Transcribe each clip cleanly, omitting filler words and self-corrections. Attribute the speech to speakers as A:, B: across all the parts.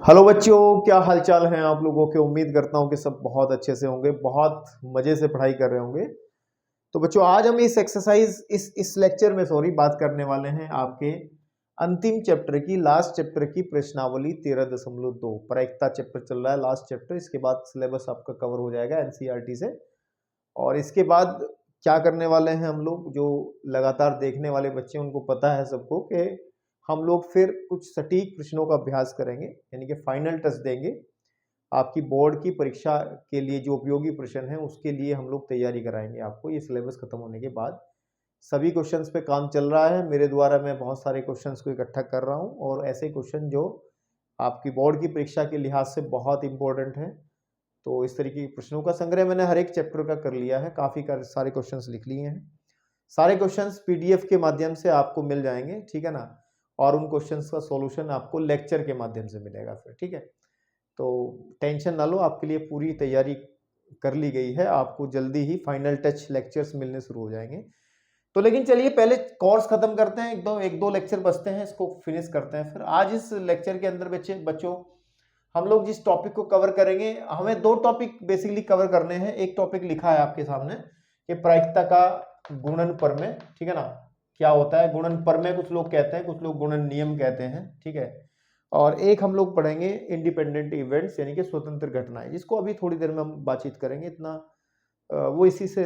A: Hello बच्चों, क्या हालचाल हैं आप लोगों के। उम्मीद करता हूं कि सब बहुत अच्छे से होंगे, बहुत मजे से पढ़ाई कर रहे होंगे। तो बच्चों, आज हम इस लेक्चर में बात करने वाले हैं आपके अंतिम चैप्टर की, लास्ट चैप्टर की प्रश्नावली 13.2। प्रायिकता चैप्टर चल रहा है, लास्ट चैप्टर। इसके बाद सिलेबस आपका कवर हो जाएगा एनसीईआरटी से। और इसके बाद क्या करने वाले हैं हम लोग, जो लगातार देखने वाले बच्चे उनको पता है सबको कि हम लोग फिर कुछ सटीक प्रश्नों का अभ्यास करेंगे, यानी कि फाइनल टेस्ट देंगे। आपकी बोर्ड की परीक्षा के लिए जो उपयोगी प्रश्न है उसके लिए हम लोग तैयारी कराएंगे आपको, ये सिलेबस खत्म होने के बाद। सभी क्वेश्चंस पे काम चल रहा है मेरे द्वारा। मैं बहुत सारे क्वेश्चंस को इकट्ठा कर रहा हूँ, और ऐसे क्वेश्चन जो आपकी बोर्ड की परीक्षा के लिहाज से बहुत इंपॉर्टेंट है। तो इस तरीके के प्रश्नों का संग्रह मैंने हर एक चैप्टर का कर लिया है, काफ़ी सारे क्वेश्चंस लिख लिए हैं। सारे क्वेश्चंस पीडीएफ के माध्यम से आपको मिल जाएंगे, ठीक है ना। और उन क्वेश्चंस का सॉल्यूशन आपको लेक्चर के माध्यम से मिलेगा फिर, ठीक है। तो टेंशन ना लो, आपके लिए पूरी तैयारी कर ली गई है। आपको जल्दी ही फाइनल टच लेक्चर्स मिलने शुरू हो जाएंगे। तो लेकिन चलिए पहले कोर्स खत्म करते हैं, एक दो लेक्चर बचते हैं, इसको फिनिश करते हैं। फिर आज इस लेक्चर के अंदर बच्चों हम लोग जिस टॉपिक को कवर करेंगे, हमें दो टॉपिक बेसिकली कवर करने हैं। एक टॉपिक लिखा है आपके सामने कि प्रायिकता का गुणन प्रमेय, ठीक है ना। क्या होता है गुणन प्रमेय, कुछ लोग कहते हैं, कुछ लोग गुणन नियम कहते हैं, ठीक है। और एक हम लोग पढ़ेंगे इंडिपेंडेंट इवेंट्स, यानी कि स्वतंत्र घटनाएं, जिसको अभी थोड़ी देर में हम बातचीत करेंगे। इतना वो इसी से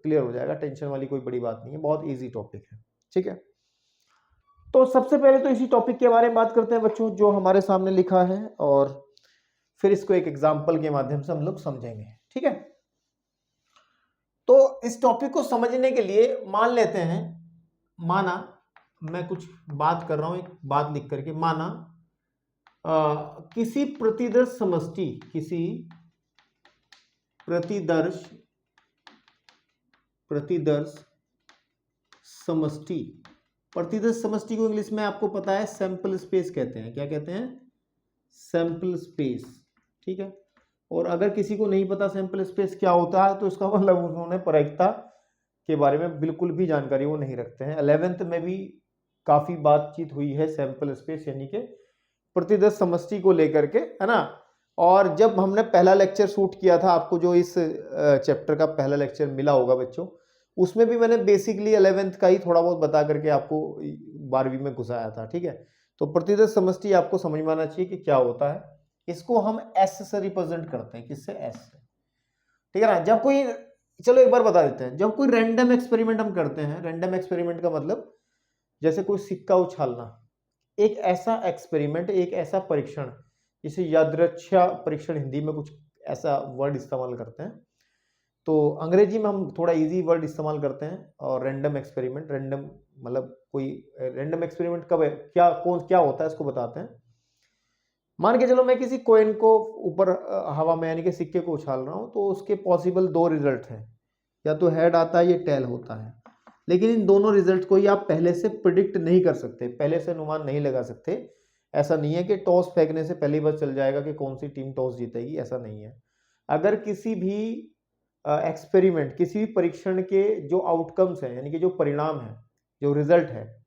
A: क्लियर हो जाएगा, टेंशन वाली कोई बड़ी बात नहीं है, बहुत ईजी टॉपिक है, ठीक है। तो सबसे पहले तो इसी टॉपिक के बारे में बात करते हैं बच्चों, जो हमारे सामने लिखा है, और फिर इसको एक एग्जाम्पल के माध्यम से हम लोग समझेंगे, ठीक है। तो इस टॉपिक को समझने के लिए मान लेते हैं, माना मैं कुछ बात कर रहा हूं, एक बात लिख करके, माना किसी प्रतिदर्श समष्टि, किसी प्रतिदर्श समष्टि, प्रतिदर्श समष्टि को इंग्लिश में आपको पता है सैंपल स्पेस कहते हैं। क्या कहते हैं? सैंपल स्पेस, ठीक है। और अगर किसी को नहीं पता सैंपल स्पेस क्या होता है, तो इसका मतलब उन्होंने प्रायिकता के बारे में बिल्कुल भी जानकारी वो नहीं रखते हैं। 11th में भी काफी बातचीत हुई है सैंपल स्पेस यानी कि प्रतिदर्श समष्टि को लेकर के, है ना। और जब हमने पहला लेक्चर शूट किया था, आपको जो इस चैप्टर का पहला लेक्चर मिला होगा बच्चों, उसमें भी मैंने बेसिकली 11th का ही थोड़ा बहुत बता करके आपको 12वीं में घुसाया था, ठीक है। तो प्रतिदर्श समष्टि आपको समझ में आना चाहिए कि क्या होता है। इसको हम एस से रिप्रेजेंट करते हैं, किससे? एस से, ठीक है ना। जब कोई, चलो एक बार बता देते हैं, जब कोई रैंडम एक्सपेरिमेंट हम करते हैं, रैंडम एक्सपेरिमेंट का मतलब जैसे कोई सिक्का उछालना, एक ऐसा एक्सपेरिमेंट, एक ऐसा परीक्षण, जिसे यादृच्छा परीक्षण हिंदी में कुछ ऐसा वर्ड इस्तेमाल करते हैं। तो अंग्रेजी में हम थोड़ा इजी वर्ड इस्तेमाल करते हैं। और रैंडम एक्सपेरिमेंट, रैंडम मतलब कोई रैंडम एक्सपेरिमेंट कब है, क्या होता है, इसको बताते हैं। मान के चलो मैं किसी कॉइन को ऊपर हवा में, यानी कि सिक्के को उछाल रहा हूं, तो उसके पॉसिबल दो रिजल्ट हैं, या तो हेड आता है या टेल होता है। लेकिन इन दोनों रिजल्ट को ही आप पहले से प्रिडिक्ट नहीं कर सकते, पहले से अनुमान नहीं लगा सकते। ऐसा नहीं है कि टॉस फेंकने से पहले ही पता चल जाएगा कि कौन सी टीम टॉस जीतेगी, ऐसा नहीं है। अगर किसी भी एक्सपेरिमेंट, किसी भी परीक्षण के जो आउटकम्स हैं, यानी कि जो परिणाम है, जो रिजल्ट है,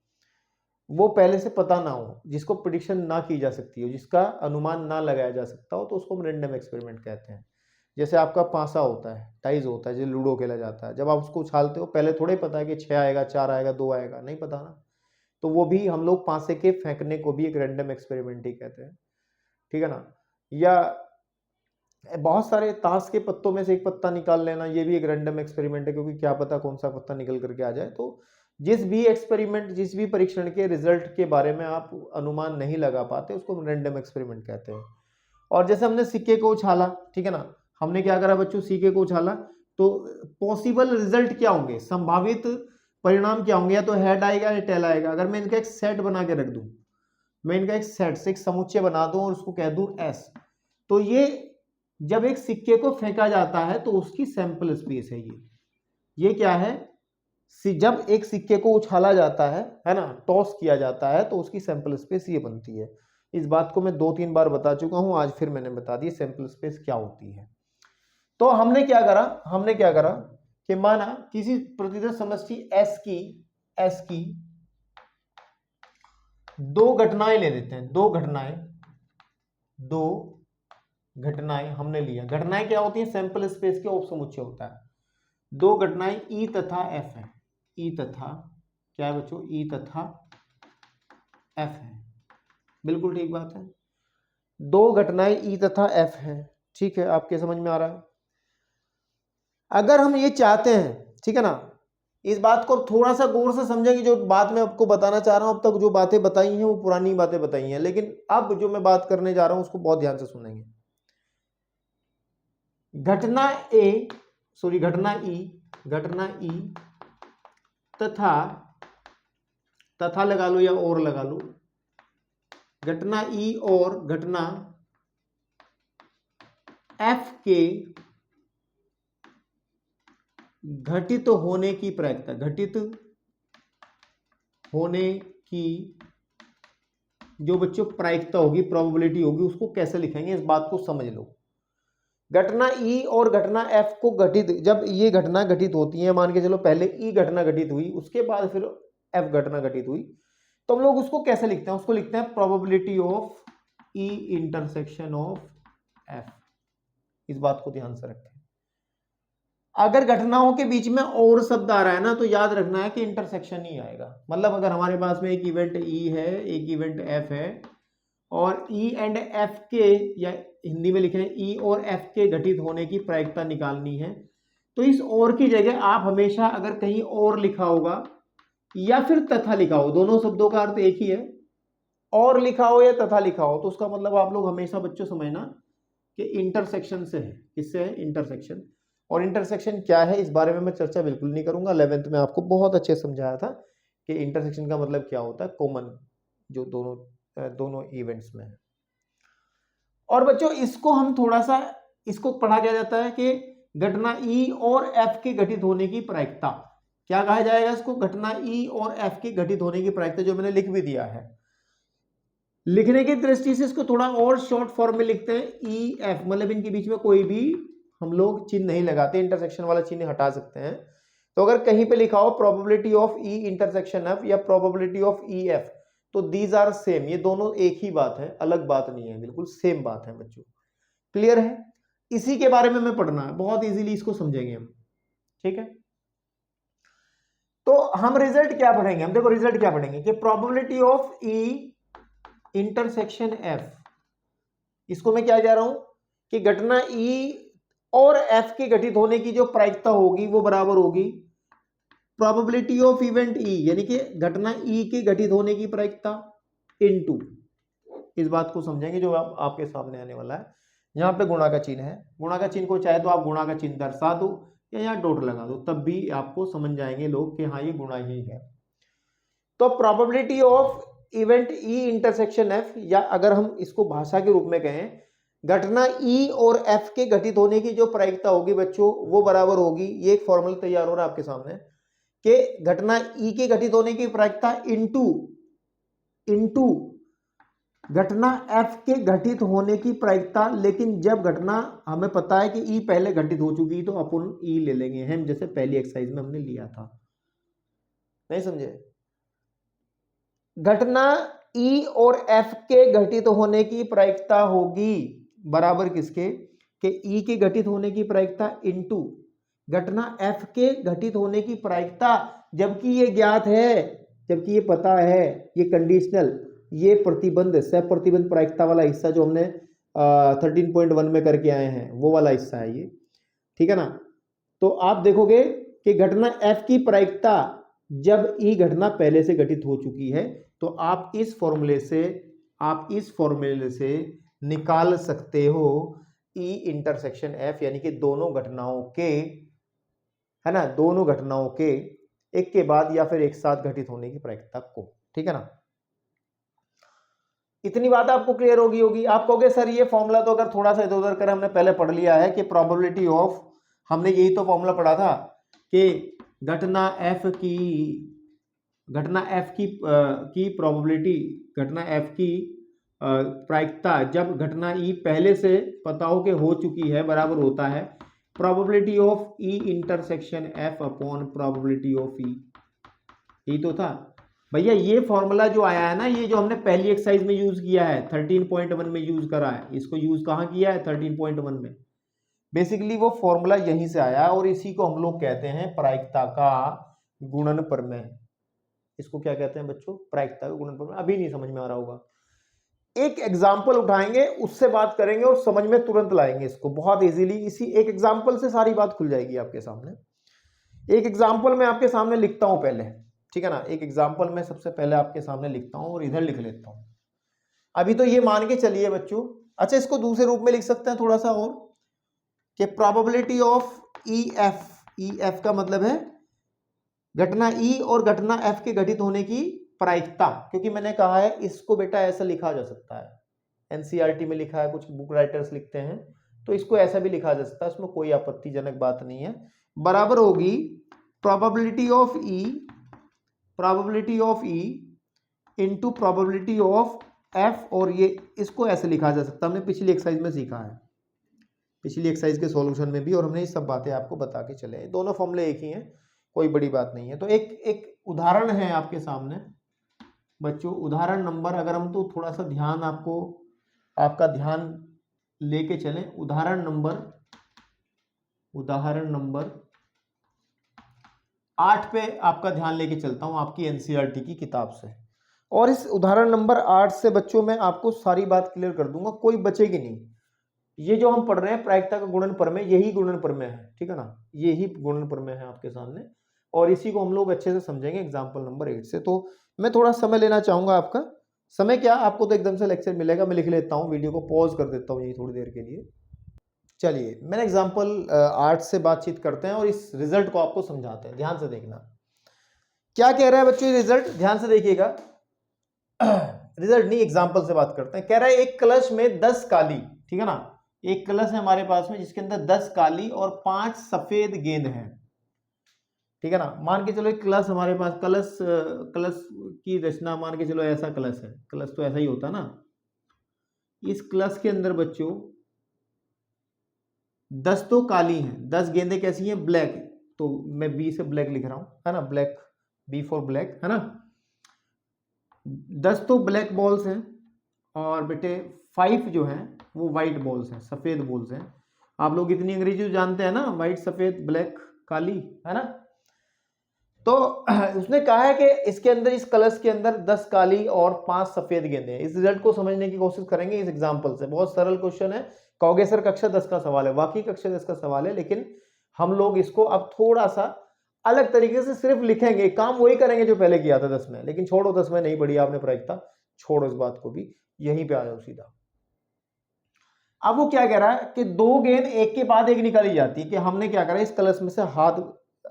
A: वो पहले से पता ना हो, जिसको प्रिडिक्शन ना की जा सकती हो, जिसका अनुमान ना लगाया जा सकता हो, तो उसको हम रैंडम एक्सपेरिमेंट कहते हैं। जैसे आपका पासा होता है, टाइज होता है, जो लूडो खेला जाता है, जब आप उसको उछालते हो, पहले थोड़े पता है कि 6 आएगा, 4 आएगा, 2 आएगा, नहीं पता ना। तो वो भी हम लोग पासे के फेंकने को भी एक रैंडम एक्सपेरिमेंट ही कहते हैं, ठीक है ना। या बहुत सारे ताश के पत्तों में से एक पत्ता निकाल लेना, ये भी एक रैंडम एक्सपेरिमेंट है, क्योंकि क्या पता कौन सा पत्ता निकल करके आ जाए। तो जिस भी एक्सपेरिमेंट, जिस भी परीक्षण के रिजल्ट के बारे में आप अनुमान नहीं लगा पाते, उसको हम रैंडम एक्सपेरिमेंट कहते हैं। और जैसे हमने सिक्के को उछाला, ठीक है ना, हमने क्या करा बच्चों, सिक्के को उछाला, तो पॉसिबल रिजल्ट क्या होंगे, संभावित परिणाम क्या होंगे, या तो हेड आएगा या टेल आएगा। अगर मैं इनका एक सेट बना के रख दूं, मैं इनका एक सेट से एक समुच्चय बना दूं और उसको कह दूं एस, तो ये जब एक सिक्के को फेंका जाता है तो उसकी सैंपल स्पेस है ये क्या है? जब एक सिक्के को उछाला जाता है ना, टॉस किया जाता है, तो उसकी सैंपल स्पेस ये बनती है। इस बात को मैं 2-3 बार बता चुका हूं, आज फिर मैंने बता दी सैंपल स्पेस क्या होती है। तो हमने क्या करा कि माना किसी प्रतिदर्श समष्टि एस की दो घटनाएं ले लेते हैं, दो घटनाएं, दो घटनाएं हमने लिया। घटनाएं क्या होती है? सैंपल स्पेस के उपसमुच्चय होता है। दो घटनाएं ई तथा एफ है। ई तथा क्या है बच्चों? ई तथा एफ है। बिल्कुल ठीक बात है। दो घटनाएं ई तथा एफ है। ठीक है, आपके समझ में आ रहा है? अगर हम ये चाहते हैं, ठीक है ना, इस बात को थोड़ा सा गौर से समझेंगे। जो बात मैं आपको बताना चाह रहा हूं, अब तक जो बातें बताई हैं वो पुरानी बातें बताई हैं, लेकिन अब जो मैं बात करने जा रहा हूं उसको बहुत ध्यान से सुनेंगे। घटना ए, सॉरी घटना ई तथा लगा लो या और लगा लो, घटना ई और घटना एफ के घटित होने की प्रायिकता, घटित होने की जो बच्चों प्रायिकता होगी, प्रोबेबिलिटी होगी, उसको कैसे लिखेंगे इस बात को समझ लो। घटना ई और घटना एफ को घटित, जब ये घटना घटित होती है, मान के चलो पहले ई घटना घटित हुई, उसके बाद फिर एफ घटना घटित हुई, तो हम लोग उसको कैसे लिखते हैं? उसको लिखते हैं probability of E intersection of F. इस बात को ध्यान से रखें। अगर घटनाओं के बीच में और शब्द आ रहा है ना, तो याद रखना है कि इंटरसेक्शन ही आएगा। मतलब अगर हमारे पास में एक इवेंट ई है, एक इवेंट एफ है, और ई एंड एफ के, या हिंदी में लिखे ई और एफ के घटित होने की प्रायिकता निकालनी है, तो इस और की जगह आप हमेशा अगर कहीं और लिखा होगा या फिर तथा लिखा हो, दोनों शब्दों का अर्थ एक ही है, और लिखा हो या तथा लिखा हो, तो उसका मतलब आप लोग हमेशा बच्चों समझना कि इंटरसेक्शन से है। किससे है? इंटरसेक्शन। और इंटरसेक्शन क्या है इस बारे में मैं चर्चा बिल्कुल नहीं करूंगा। 11th में आपको बहुत अच्छे समझाया था कि इंटरसेक्शन का मतलब क्या होता है, कॉमन जो दोनों इवेंट्स में है। और बच्चों इसको हम थोड़ा सा, इसको पढ़ा क्या जाता है कि घटना ई और एफ के घटित होने की प्रायिकता, क्या कहा जाएगा इसको? घटना ई और एफ के घटित होने की प्रायिकता, जो मैंने लिख भी दिया है। लिखने की दृष्टि से इसको थोड़ा और शॉर्ट फॉर्म में लिखते हैं ई एफ, मतलब इनके बीच में कोई भी हम लोग चिन्ह नहीं लगाते, इंटरसेक्शन वाला चिन्ह हटा सकते हैं। तो अगर कहीं पे लिखा हो probability of E intersection F या प्रोबेबिलिटी ऑफ ई एफ, तो दीज आर सेम, ये दोनों एक ही बात है, अलग बात नहीं है, बिल्कुल सेम बात है बच्चों। क्लियर है? इसी के बारे में हमें पढ़ना है, बहुत इजीली इसको समझेंगे हम। ठीक है, तो हम रिजल्ट क्या पढ़ेंगे? हम देखो रिजल्ट क्या पढ़ेंगे कि probability of E intersection F, इसको मैं क्या जा रहा हूं कि घटना ई और एफ के घटित होने की जो प्रायिकता होगी वो बराबर होगी प्रोबेबिलिटी ऑफ इवेंट ई, यानी कि घटना ई के घटित होने की प्रायिकता इनटू, इस बात को समझेंगे जो आपके सामने आने वाला है। यहां पे गुणा का चिन्ह है, गुणा का चिन्ह को चाहे तो आप गुणा का चिन्ह दर्शा दो या यहाँ डॉट लगा दो, तब भी आपको समझ जाएंगे लोग कि हाँ ये गुणा ही है। तो probability of event E intersection F, या अगर हम इसको भाषा के रूप में कहें, घटना ई और एफ के घटित होने की जो प्रायिकता होगी बच्चों, वो बराबर होगी, ये एक फॉर्मूला तैयार हो रहा है आपके सामने कि घटना ई के घटित होने की प्रायिकता इनटू घटना एफ के घटित होने की प्रायिकता। लेकिन जब घटना हमें पता है कि ई पहले घटित हो चुकी, तो अपन ई ले लेंगे, हम जैसे पहली एक्सरसाइज में हमने लिया था। नहीं समझे? घटना ई और एफ के घटित होने की प्रायिकता होगी बराबर किसके? कि ई के घटित होने की प्रायिकता इनटू घटना एफ के घटित होने की प्रायिकता, जबकि ये ज्ञात है, जबकि ये पता है, ये कंडीशनल, ये प्रतिबंध, सप्रतिबंध प्रायिकता वाला हिस्सा जो हमने 13.1 में करके आए हैं, वो वाला हिस्सा है ये। ठीक है ना? तो आप देखोगे कि घटना एफ की प्रायिकता जब ई घटना पहले से घटित हो चुकी है, तो आप इस फॉर्मूले से निकाल सकते हो ई इंटरसेक्शन एफ, यानी कि दोनों घटनाओं के, है ना, दोनों घटनाओं के एक के बाद या फिर एक साथ घटित होने की प्रायिकता को। ठीक है ना? इतनी बात आपको क्लियर होगी। आप कहोगे सर ये फॉर्मूला तो अगर थोड़ा सा इधर उधर कर हमने पहले पढ़ लिया है कि प्रोबेबिलिटी ऑफ, हमने यही तो फॉर्मूला पढ़ा था कि घटना एफ की प्रोबेबिलिटी, घटना एफ की प्रायिकता जब घटना ई पहले से पता हो कि हो चुकी है, बराबर होता है probability of E intersection F upon probability of E. यही तो था। भैया ये फॉर्मूला जो आया है ना, ये जो हमने पहली एक्सरसाइज में यूज किया है 13.1 में यूज करा है, इसको यूज कहाँ किया है 13.1 में। बेसिकली वो फॉर्मूला यहीं से आया और इसी को हम लोग कहते हैं प्रायिकता का गुणन प्रमेय। इसको क्या कहते हैं बच्चों, प्रायिकता का गुणन प्रमेय। अभी नहीं समझ में आ रहा होगा, एक एग्जाम्पल उठाएंगे उससे बात करेंगे और समझ में तुरंत लाएंगे इसको बहुत इजीली। इसी एक एग्जाम्पल से सारी बात खुल जाएगी आपके सामने। एक एग्जाम्पल मैं आपके सामने लिखता हूं पहले, ठीक है ना। एक एग्जाम्पल मैं सबसे पहले आपके सामने लिखता हूं और इधर लिख लेता हूं। अभी तो ये मान के चलिए बच्चों, अच्छा इसको दूसरे रूप में लिख सकते हैं थोड़ा सा और, कि प्रोबेबिलिटी ऑफ ई एफ का मतलब है घटना ई और घटना एफ के घटित होने की प्रायिकता। क्योंकि मैंने कहा है इसको बेटा ऐसा लिखा जा सकता है, एनसीईआरटी में लिखा है, कुछ बुक राइटर्स लिखते हैं, तो इसको ऐसा भी लिखा जा सकता है, इसमें कोई आपत्तिजनक बात नहीं है। बराबर होगी probability of E into probability of F, और ये इसको ऐसे लिखा जा सकता है। हमने पिछली एक्सरसाइज में सीखा है, पिछली एक्सरसाइज के सॉल्यूशन में भी, और हमने ये सब बातें आपको बता के चले। दोनों फॉर्मूले एक ही हैं, कोई बड़ी बात नहीं है। तो एक उदाहरण है आपके सामने बच्चों, उदाहरण नंबर, अगर हम तो थोड़ा सा ध्यान आपका ध्यान लेके चलें, उदाहरण नंबर 8 पे आपका ध्यान लेके चलता हूं आपकी एनसीईआरटी की किताब से। और इस उदाहरण नंबर 8 से बच्चों मैं आपको सारी बात क्लियर कर दूंगा, कोई बचेगी नहीं। ये जो हम पढ़ रहे हैं प्रायिकता का गुणन प्रमेय, यही गुणन प्रमेय है, ठीक है ना, यही गुणन प्रमेय है आपके सामने, और इसी को हम लोग अच्छे से समझेंगे एग्जाम्पल नंबर 8 से। तो मैं थोड़ा समय लेना चाहूंगा आपका। समय क्या, आपको तो एकदम से लेक्चर मिलेगा, मैं लिख लेता हूँ, वीडियो को पॉज कर देता हूँ यही थोड़ी देर के लिए। चलिए मैंने एग्जाम्पल 8 से बातचीत करते हैं और इस रिजल्ट को आपको समझाते हैं, ध्यान से देखना क्या कह रहा है बच्चों। रिजल्ट ध्यान से देखिएगा, रिजल्ट नहीं एग्जाम्पल से बात करते हैं। कह रहा है एक कलश में 10 काली, ठीक है ना, एक कलश है हमारे पास में जिसके अंदर 10 काली और 5 सफेद गेंद हैं, ठीक है ना। मान के चलो एक कलश हमारे पास, कलश की रचना मान के चलो ऐसा कलश है, कलश तो ऐसा ही होता ना। इस कलश के अंदर बच्चों 10 तो काली हैं, 10 गेंदें कैसी हैं, ब्लैक, तो मैं बी से ब्लैक लिख रहा हूं, है ना, ब्लैक, बी फॉर ब्लैक, है ना। 10 तो ब्लैक बॉल्स हैं और बेटे 5 जो हैं वो वाइट बॉल्स हैं, सफेद बॉल्स हैं। आप लोग इतनी अंग्रेजी जानते हैं ना, वाइट सफेद ब्लैक काली, है ना। तो उसने कहा है कि इसके अंदर, इस कलश के अंदर 10 काली और 5 सफेद गेंदें हैं। इस रिजल्ट को समझने की कोशिश करेंगे इस एग्जांपल से। बहुत सरल क्वेश्चन है, कहोगे सर कक्षा 10 का सवाल है, वाकई कक्षा 10 का सवाल है, लेकिन हम लोग इसको अब थोड़ा सा अलग तरीके से सिर्फ लिखेंगे, काम वही करेंगे जो पहले किया था 10 में। लेकिन छोड़ो, 10 में नहीं पढ़ी आपने प्रायिकता, छोड़ो इस बात को भी, यहीं पे आ जाओ सीधा। अब वो क्या कह रहा है कि 2 गेंद एक के बाद एक निकाली जाती है, कि हमने क्या करा, इस कलश में से हाथ,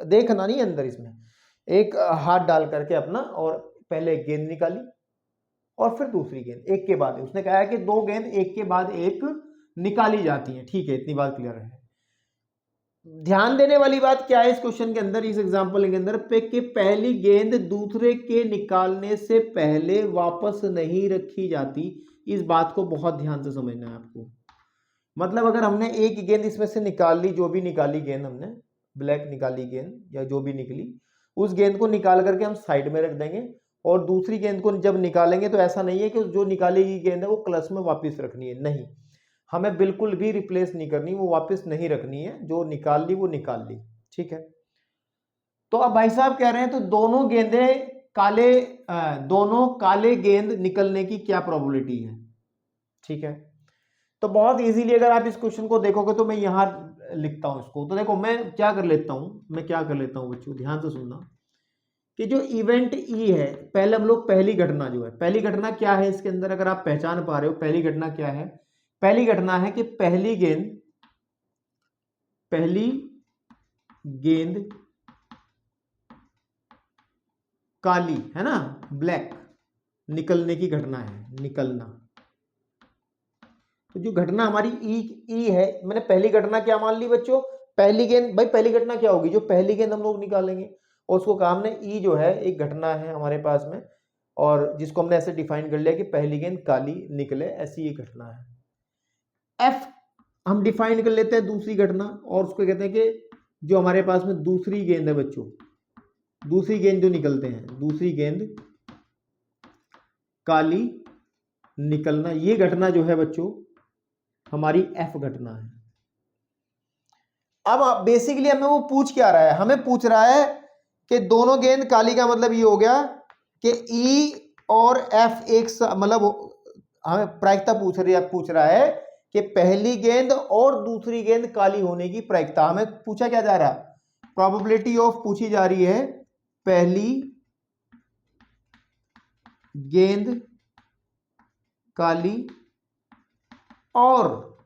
A: देखना नहीं अंदर, इसमें एक हाथ डाल करके अपना, और पहले एक गेंद निकाली और फिर दूसरी गेंद, एक के बाद। उसने कहा है कि 2 गेंद एक के बाद एक निकाली जाती हैं, ठीक है, इतनी बात क्लियर है। ध्यान देने वाली बात क्या है इस क्वेश्चन के अंदर, इस एग्जांपल के अंदर पे, कि पहली गेंद दूसरे के निकालने से पहले वापस नहीं रखी जाती। इस बात को बहुत ध्यान से समझना है आपको। मतलब अगर हमने एक गेंद इसमें से निकाल ली, जो भी निकाली गेंद हमने, ब्लैक निकाली गेंद या जो भी निकली, उस गेंद को निकाल करके हम साइड में रख देंगे, और दूसरी गेंद को जब निकालेंगे तो ऐसा नहीं है कि जो निकाली गई गेंद है वो क्लच में वापस रखनी है, नहीं, हमें बिल्कुल भी रिप्लेस नहीं करनी, वो वापस नहीं रखनी है, जो निकाल ली वो निकाल ली, ठीक है। तो अब भाई साहब कह रहे हैं तो दोनों काले गेंद निकलने की क्या प्रोबेबिलिटी है, ठीक है। तो बहुत इजीली अगर आप इस क्वेश्चन को देखोगे तो मैं यहां लिखता हूं इसको। तो देखो मैं क्या कर लेता हूं बच्चों, ध्यान से सुनना, कि जो इवेंट ई है, पहले हम लोग पहली घटना जो है, पहली घटना क्या है इसके अंदर, अगर आप पहचान पा रहे हो पहली घटना क्या है, पहली घटना है कि पहली गेंद काली, है ना, ब्लैक, निकलने की घटना है, निकलना। तो जो घटना हमारी ई है, मैंने पहली घटना क्या मान ली बच्चों, पहली गेंद। भाई पहली घटना क्या होगी, जो पहली गेंद हम लोग निकालेंगे, और उसको कहा हमने ई जो है एक घटना है हमारे पास में, और जिसको हमने ऐसे डिफाइन कर लिया कि पहली गेंद काली निकले, ऐसी एक घटना है। एफ हम डिफाइन कर लेते हैं दूसरी घटना, और उसको कहते हैं कि जो हमारे पास में दूसरी गेंद है बच्चों, दूसरी गेंद जो निकलते हैं, दूसरी गेंद काली निकलना, ये घटना जो है बच्चों हमारी एफ घटना है। अब बेसिकली हमें वो पूछ क्या रहा है, हमें पूछ रहा है कि दोनों गेंद काली का मतलब ये हो गया कि ई और एफ एक मतलब हमें प्रायिकता पूछ रहा है कि पहली गेंद और दूसरी गेंद काली होने की प्रायिकता। हमें पूछा क्या जा रहा है, प्रोबेबिलिटी ऑफ पूछी जा रही है पहली गेंद काली और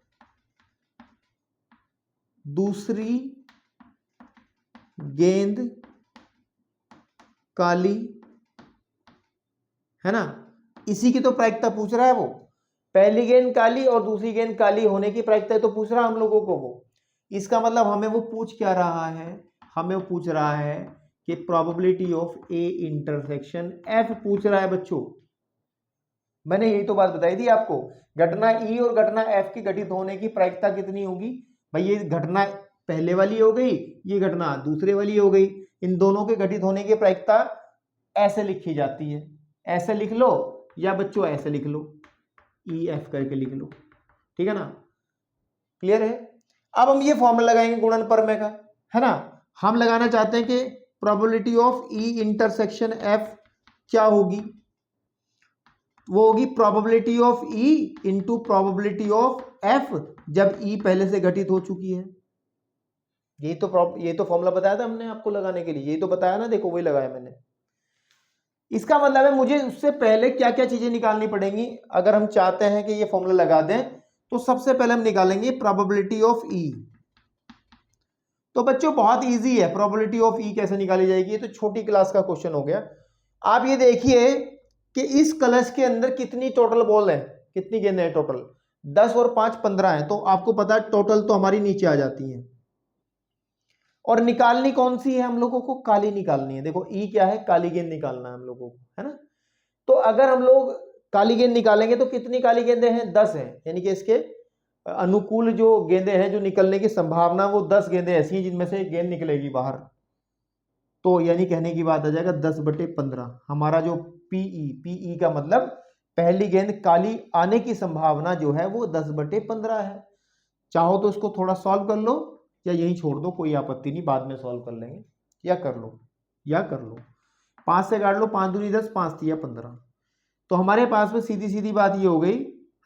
A: दूसरी गेंद काली, है ना, इसी की तो प्रायिकता पूछ रहा है वो। पहली गेंद काली और दूसरी गेंद काली होने की प्रायिकता तो पूछ रहा है हम लोगों को वो। इसका मतलब हमें वो पूछ क्या रहा है, हमें वो पूछ रहा है कि probability of A intersection F पूछ रहा है बच्चों। मैंने यही तो बात बताई थी आपको, घटना ई और घटना एफ की घटित होने की प्रायिकता कितनी होगी भाई, ये घटना पहले वाली हो गई, ये घटना दूसरे वाली हो गई, इन दोनों के घटित होने की प्रायिकता ऐसे लिखी जाती है, ऐसे लिख लो या बच्चों ऐसे लिख लो, ई एफ करके लिख लो, ठीक है ना, क्लियर है। अब हम ये फॉर्मूला लगाएंगे गुणन प्रमेय का, है ना। हम लगाना चाहते हैं कि probability of E intersection F क्या होगी, वो होगी probability of E into probability of F जब ई पहले से घटित हो चुकी है। ये तो फॉर्मूला बताया था हमने आपको लगाने के लिए, यही तो बताया ना, देखो वही लगाया मैंने। इसका मतलब है मुझे उससे पहले क्या क्या चीजें निकालनी पड़ेंगी अगर हम चाहते हैं कि ये फॉर्मूला लगा दें। तो सबसे पहले हम निकालेंगे प्रोबेबिलिटी ऑफ ई। तो बच्चों बहुत इजी है, प्रोबेबिलिटी ऑफ ई कैसे निकाली जाएगी, ये तो छोटी क्लास का क्वेश्चन हो गया। आप ये देखिए कि इस कलश के अंदर कितनी टोटल बॉल है, कितनी गेंदें हैं टोटल, 10 और 5 15 है। तो आपको पता है टोटल तो हमारी नीचे आ जाती है। और निकालनी कौन सी है, हम लोगों को काली निकालनी है। देखो ई क्या है, काली गेंद निकालना है हम लोगों को, है ना। तो अगर हम लोग काली गेंद निकालेंगे तो कितनी काली गेंदें हैं, 10 हैं, यानी कि इसके अनुकूल जो गेंदें हैं जो निकलने की संभावना वो 10 गेंदें ऐसी हैं जिनमें से एक गेंद निकलेगी बाहर। तो यानी कहने की बात आ जाएगा 10/15 हमारा जो पीई का मतलब पहली गेंद काली आने की संभावना जो है वो 10/15 है। चाहो तो इसको थोड़ा सॉल्व कर लो या यही छोड़ दो, कोई आपत्ति नहीं, बाद में सॉल्व कर लेंगे, या कर लो 5 से काट लो, 5 दूनी 10, 5 तिया 15। तो हमारे पास में सीधी सीधी बात ये हो गई,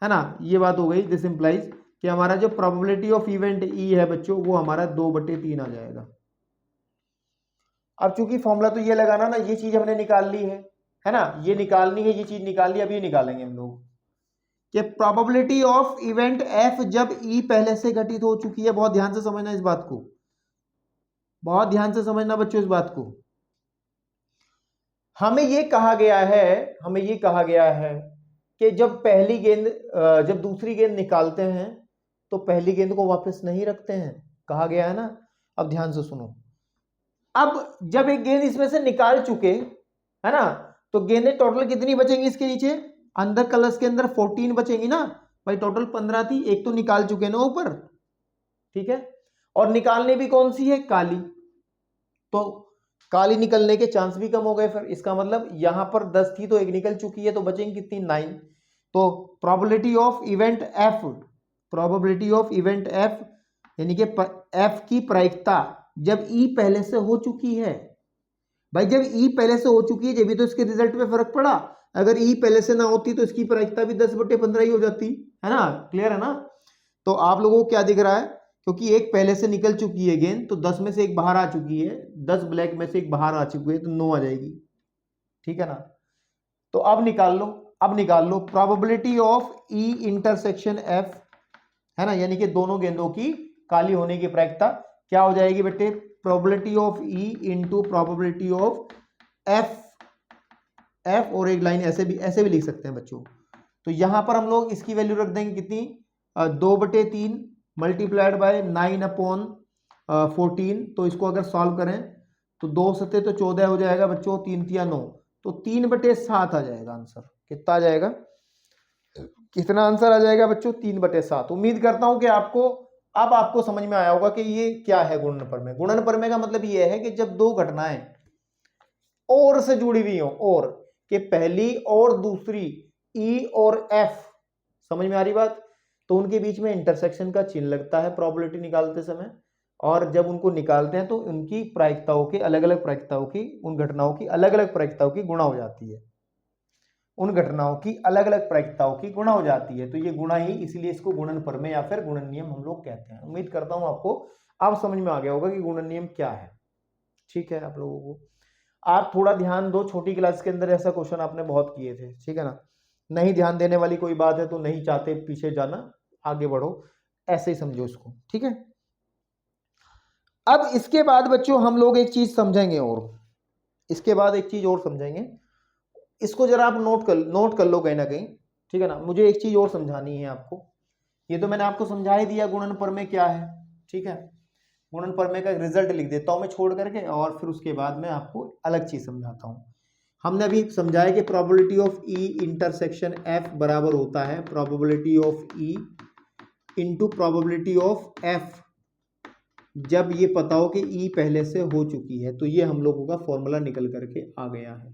A: है ना, ये बात हो गई, दिस इंप्लाइज कि हमारा जो प्रोबेबिलिटी ऑफ इवेंट ई है बच्चों वो हमारा 2/3 आ जाएगा। अब चूंकि फॉर्मूला तो ये लगाना ना, ये चीज हमने निकाल ली है ना, ये निकालनी है, ये चीज निकाल ली, अब ये निकालेंगे हम लोग कि प्रोबेबिलिटी ऑफ इवेंट एफ जब ई पहले से घटित हो चुकी है। बहुत ध्यान से समझना इस बात को, बहुत ध्यान से समझना बच्चों इस बात को। हमें ये कहा गया है कि जब पहली गेंद जब दूसरी गेंद निकालते हैं तो पहली गेंद को वापस नहीं रखते हैं, कहा गया है ना। अब ध्यान से सुनो, अब जब एक गेंद इसमें से निकाल चुके, है ना, तो गेंदें टोटल कितनी बचेंगी इसके नीचे, अंदर कलश के अंदर 14 बचेंगी ना भाई, टोटल 15 थी, एक तो निकाल चुके ना ऊपर, ठीक है, और निकालने भी कौन सी है, काली। तो काली निकलने के चांस भी कम हो गए, फिर इसका मतलब यहां पर 10 थी तो एक निकल चुकी है, तो बचेंगी कितनी, 9। तो प्रोबेबिलिटी ऑफ इवेंट एफ यानी कि एफ की प्रायिकता जब ई पहले से हो चुकी है भाई, जब ई पहले से हो चुकी है जब तो इसके रिजल्ट में फर्क पड़ा। अगर ई पहले से ना होती तो इसकी प्रायिकता भी 10/15 ही हो जाती, है ना, क्लियर है ना। तो आप लोगों को क्या दिख रहा है, क्योंकि एक पहले से निकल चुकी है गेंद तो 10 में से एक बाहर आ चुकी है, 10 ब्लैक में से एक बाहर आ चुकी है तो 9 आ जाएगी, ठीक है ना। तो अब निकाल लो probability of E intersection F, है ना, यानी कि दोनों गेंदों की काली होने की प्रायिकता क्या हो जाएगी बेटे, probability of E into probability of F और एक लाइन ऐसे भी लिख सकते हैं बच्चों। तो यहां पर हम लोग इसकी वैल्यू रख देंगे कितनी, 2/3 मल्टीप्लाइड बाय 9/14। तो इसको अगर सॉल्व करें तो 2 सत्ते तो 14 हो जाएगा बच्चों, 3 तिया 9, तो 3/7 आ जाएगा आंसर। कितना आ जाएगा, कितना आंसर आ जाएगा बच्चों, 3/7। उम्मीद करता हूं कि आपको समझ में आया होगा कि ये क्या है गुणन प्रमेय। गुणन प्रमेय का मतलब ये है कि जब दो घटनाएं और से जुड़ी हुई हो, और कि पहली और दूसरी ई और एफ, समझ में आ रही बात, तो उनके बीच में इंटरसेक्शन का चिन्ह लगता है प्रोबेबिलिटी निकालते समय, और जब उनको निकालते हैं तो उनकी प्रायिकताओं के अलग अलग प्रायिकताओं की, उन घटनाओं की अलग अलग प्रायिकताओं की गुणा हो जाती है, उन घटनाओं की अलग अलग प्रायिकताओं की गुणा हो जाती है। तो ये गुणा ही, इसलिए इसको गुणन प्रमेय या फिर गुणन नियम हम लोग कहते हैं। उम्मीद करता हूं आपको अब समझ में आ गया होगा कि गुणन नियम क्या है। ठीक है, आप लोगों को आप थोड़ा ध्यान दो, छोटी क्लास के अंदर ऐसा क्वेश्चन आपने बहुत किए थे, ठीक है ना। नहीं ध्यान देने वाली कोई बात है तो नहीं चाहते पीछे जाना, आगे बढ़ो, ऐसे ही समझो इसको, ठीक है। अब इसके बाद बच्चों हम लोग एक चीज समझेंगे, और इसके बाद एक चीज और समझेंगे, इसको जरा आप नोट कर लो कहीं ना कहीं, ठीक है ना। मुझे एक चीज और समझानी है आपको, ये तो मैंने आपको समझा ही दिया गुणन प्रमेय क्या है, ठीक है। गुणन प्रमेय का रिजल्ट लिख देता हूं मैं छोड़ करके, और फिर उसके बाद मैं आपको अलग चीज समझाता हूं। हमने अभी समझाया कि probability of E intersection F बराबर होता है probability of E into probability of F, जब ये पता हो कि ई पहले से हो चुकी है। तो ये हम लोगों का फॉर्मूला निकल करके आ गया है,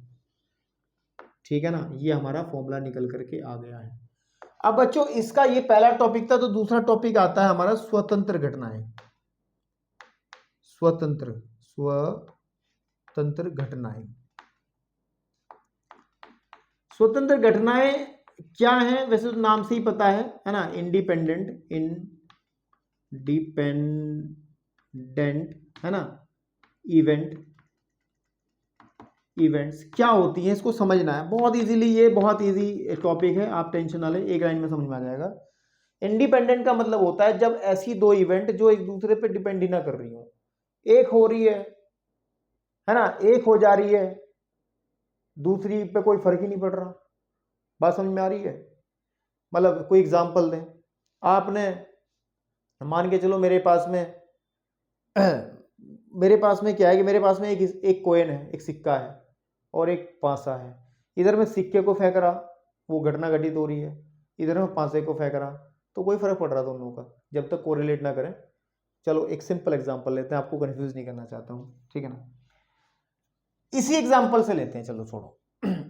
A: ठीक है ना, ये हमारा फॉर्मूला निकल करके आ गया है। अब बच्चों इसका ये पहला टॉपिक था, तो दूसरा टॉपिक आता है हमारा स्वतंत्र घटनाएं। स्वतंत्र घटनाएं, स्वतंत्र घटनाएं क्या है, वैसे तो नाम से ही पता है ना, इंडिपेंडेंट है ना, इवेंट्स क्या होती हैं, इसको समझना है बहुत इजीली। ये बहुत इजी टॉपिक है, आप टेंशन ना लें, एक लाइन में समझ में आ जाएगा। इंडिपेंडेंट का मतलब होता है जब ऐसी दो इवेंट जो एक दूसरे पे डिपेंड ही ना कर रही हो, एक हो रही है ना, एक हो जा रही है, दूसरी पे कोई फर्क ही नहीं पड़ रहा। बात समझ में आ रही है? मतलब कोई एग्जांपल दें, आपने मान के चलो मेरे पास में क्या है कि मेरे पास में एक कॉइन है, एक सिक्का है और एक पासा है। इधर मैं सिक्के को फेंक रहा, वो घटना घटित हो रही है, इधर मैं पासे को फेंक रहा, तो कोई फर्क पड़ रहा दोनों का, जब तक कोरिलेट ना करें। चलो एक सिंपल एग्जांपल लेते हैं, आपको कंफ्यूज नहीं करना चाहता हूँ, ठीक है ना। इसी एग्जांपल से लेते हैं, चलो छोड़ो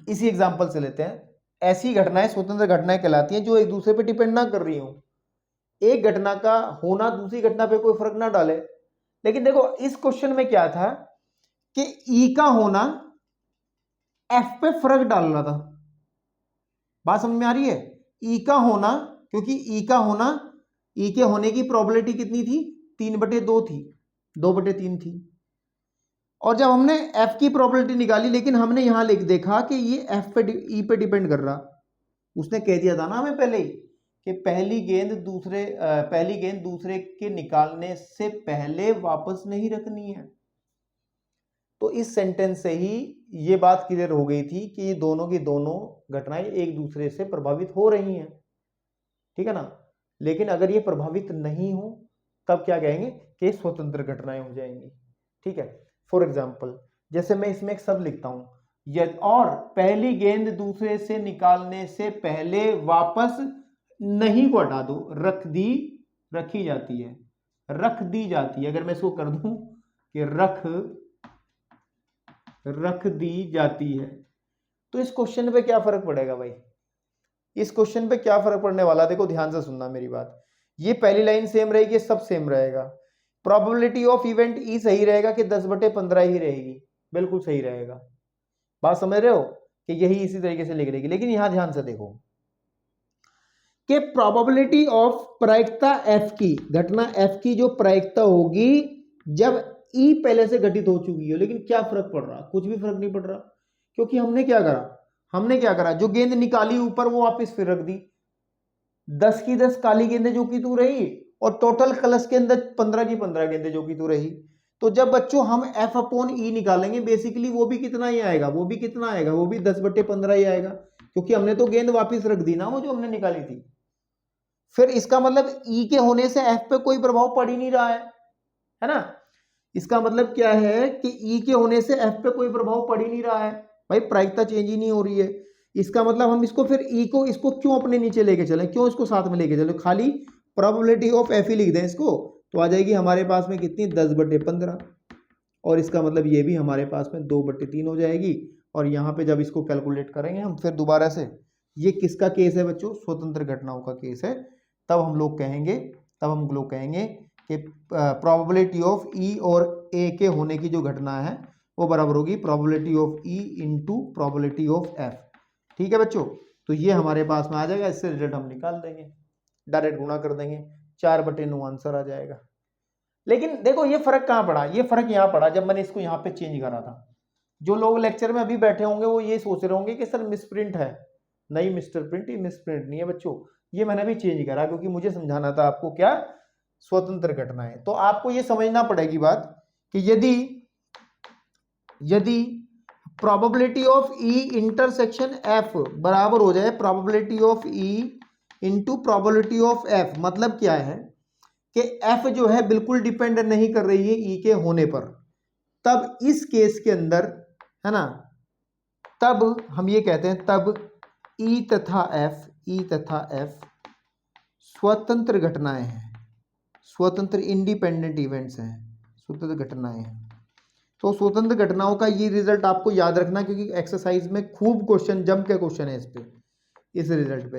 A: इसी एग्जांपल से लेते हैं। ऐसी घटनाएं स्वतंत्र घटनाएं कहलाती हैं जो एक दूसरे पे डिपेंड ना कर रही हो, एक घटना का होना दूसरी घटना पे कोई फर्क ना डाले। लेकिन देखो इस क्वेश्चन में क्या था कि ई का होना एफ पे फर्क डाल रहा था। बात समझ में आ रही है? ई का होना, क्योंकि ई का होना, ई के होने की प्रोबेबिलिटी कितनी थी, 3/2 थी, 2/3 थी। और जब हमने एफ की प्रोबेबिलिटी निकाली, लेकिन हमने यहां देखा कि ये एफ पे ई पे डिपेंड कर रहा। उसने कह दिया था ना हमें पहले ही कि पहली गेंद दूसरे के निकालने से पहले वापस नहीं रखनी है। तो इस सेंटेंस से ही ये बात क्लियर हो गई थी कि ये दोनों की दोनों घटनाएं एक दूसरे से प्रभावित हो रही हैं, ठीक है ना। लेकिन अगर ये प्रभावित नहीं हो तब क्या कहेंगे कि स्वतंत्र घटनाएं हो जाएंगी, ठीक है। फॉर एग्जाम्पल जैसे मैं इसमें एक शब्द लिखता हूं, यदि और पहली गेंद दूसरे से निकालने से पहले वापस नहीं को हटा दो, रखी जाती है, रख दी जाती है। अगर मैं इसको कर दूं कि रख दी जाती है, तो इस क्वेश्चन पे क्या फर्क पड़ेगा भाई? इस क्वेश्चन पे क्या फर्क पड़ने वाला, देखो ध्यान से सुनना मेरी बात। ये पहली लाइन सेम रहेगी, सब सेम रहेगा। प्रोबेबिलिटी ऑफ इवेंट ई सही रहेगा कि 10/15 ही रहेगी? बिल्कुल सही रहेगा। बात समझ रहे हो कि यही इसी तरीके से लिख रहेगी। लेकिन यहां ध्यान से देखो कि प्रोबेबिलिटी ऑफ प्रायिकता एफ की, घटना एफ की जो प्रायिकता होगी जब ई पहले से घटित हो चुकी हो। लेकिन क्या फर्क पड़ रहा? कुछ भी फर्क नहीं पड़ रहा, क्योंकि हमने क्या करा, जो गेंद निकाली ऊपर वो वापस फिर रख दी। 10 की 10 काली गेंदें जो की तू रही, और टोटल कलश के अंदर 15 की 15 गेंदें जो की तू रही। तो जब बच्चों हम एफ अपॉन ई निकालेंगे, बेसिकली वो भी कितना ही आएगा, वो भी 10/15 ही आएगा, क्योंकि हमने तो गेंद वापस रख दी ना, वो जो हमने निकाली थी। फिर इसका मतलब ई के होने से एफ पे कोई प्रभाव पड़ ही नहीं रहा है ना। इसका मतलब क्या है कि ई के होने से एफ पे कोई प्रभाव पड़ ही नहीं रहा है भाई, प्रायिकता चेंज ही नहीं हो रही है। इसका मतलब हम इसको फिर ई को, इसको क्यों अपने नीचे लेके चले, क्यों इसको साथ में लेके चले, खाली प्रोबेबिलिटी ऑफ एफ ही लिख दें इसको, तो आ जाएगी हमारे पास में कितनी, 10/15। और इसका मतलब ये भी हमारे पास में 2/3 हो जाएगी। और यहाँ पे जब इसको कैलकुलेट करेंगे हम फिर दोबारा से, ये किसका केस है बच्चों? स्वतंत्र घटनाओं का केस है। तब हम लोग कहेंगे कि प्रोबेबिलिटी ऑफ ई और ए के होने की जो घटना है वो बराबर होगी probability of E into probability of F. ठीक है बच्चों, तो ये हमारे पास में आ जाएगा, इससे रिजल्ट हम निकाल देंगे, डायरेक्ट गुणा कर देंगे, 4/9 आंसर आ जाएगा। लेकिन देखो ये फर्क कहाँ पड़ा? ये फर्क यहाँ पड़ा जब मैंने इसको यहाँ पे चेंज करा था। जो लोग लेक्चर में अभी बैठे होंगे वो ये सोच रहे होंगे कि सर मिसप्रिंट है। नहीं मिस्टर प्रिंट, ये मिसप्रिंट नहीं है बच्चों, ये मैंने भी चेंज करा क्योंकि मुझे समझाना था आपको क्या, स्वतंत्र घटनाएं। तो आपको ये समझना पड़ेगी बात कि यदि probability of E intersection F बराबर हो जाए probability of E into probability of F, मतलब क्या है कि एफ जो है बिल्कुल डिपेंड नहीं कर रही है ई के होने पर, तब इस केस के अंदर है ना, तब हम ये कहते हैं तब ई तथा एफ स्वतंत्र घटनाएं हैं, स्वतंत्र इंडिपेंडेंट इवेंट्स हैं, स्वतंत्र घटनाएं हैं। तो स्वतंत्र घटनाओं का ये रिजल्ट आपको याद रखना, क्योंकि एक्सरसाइज में खूब क्वेश्चन, जम के क्वेश्चन है इस पे, इस रिजल्ट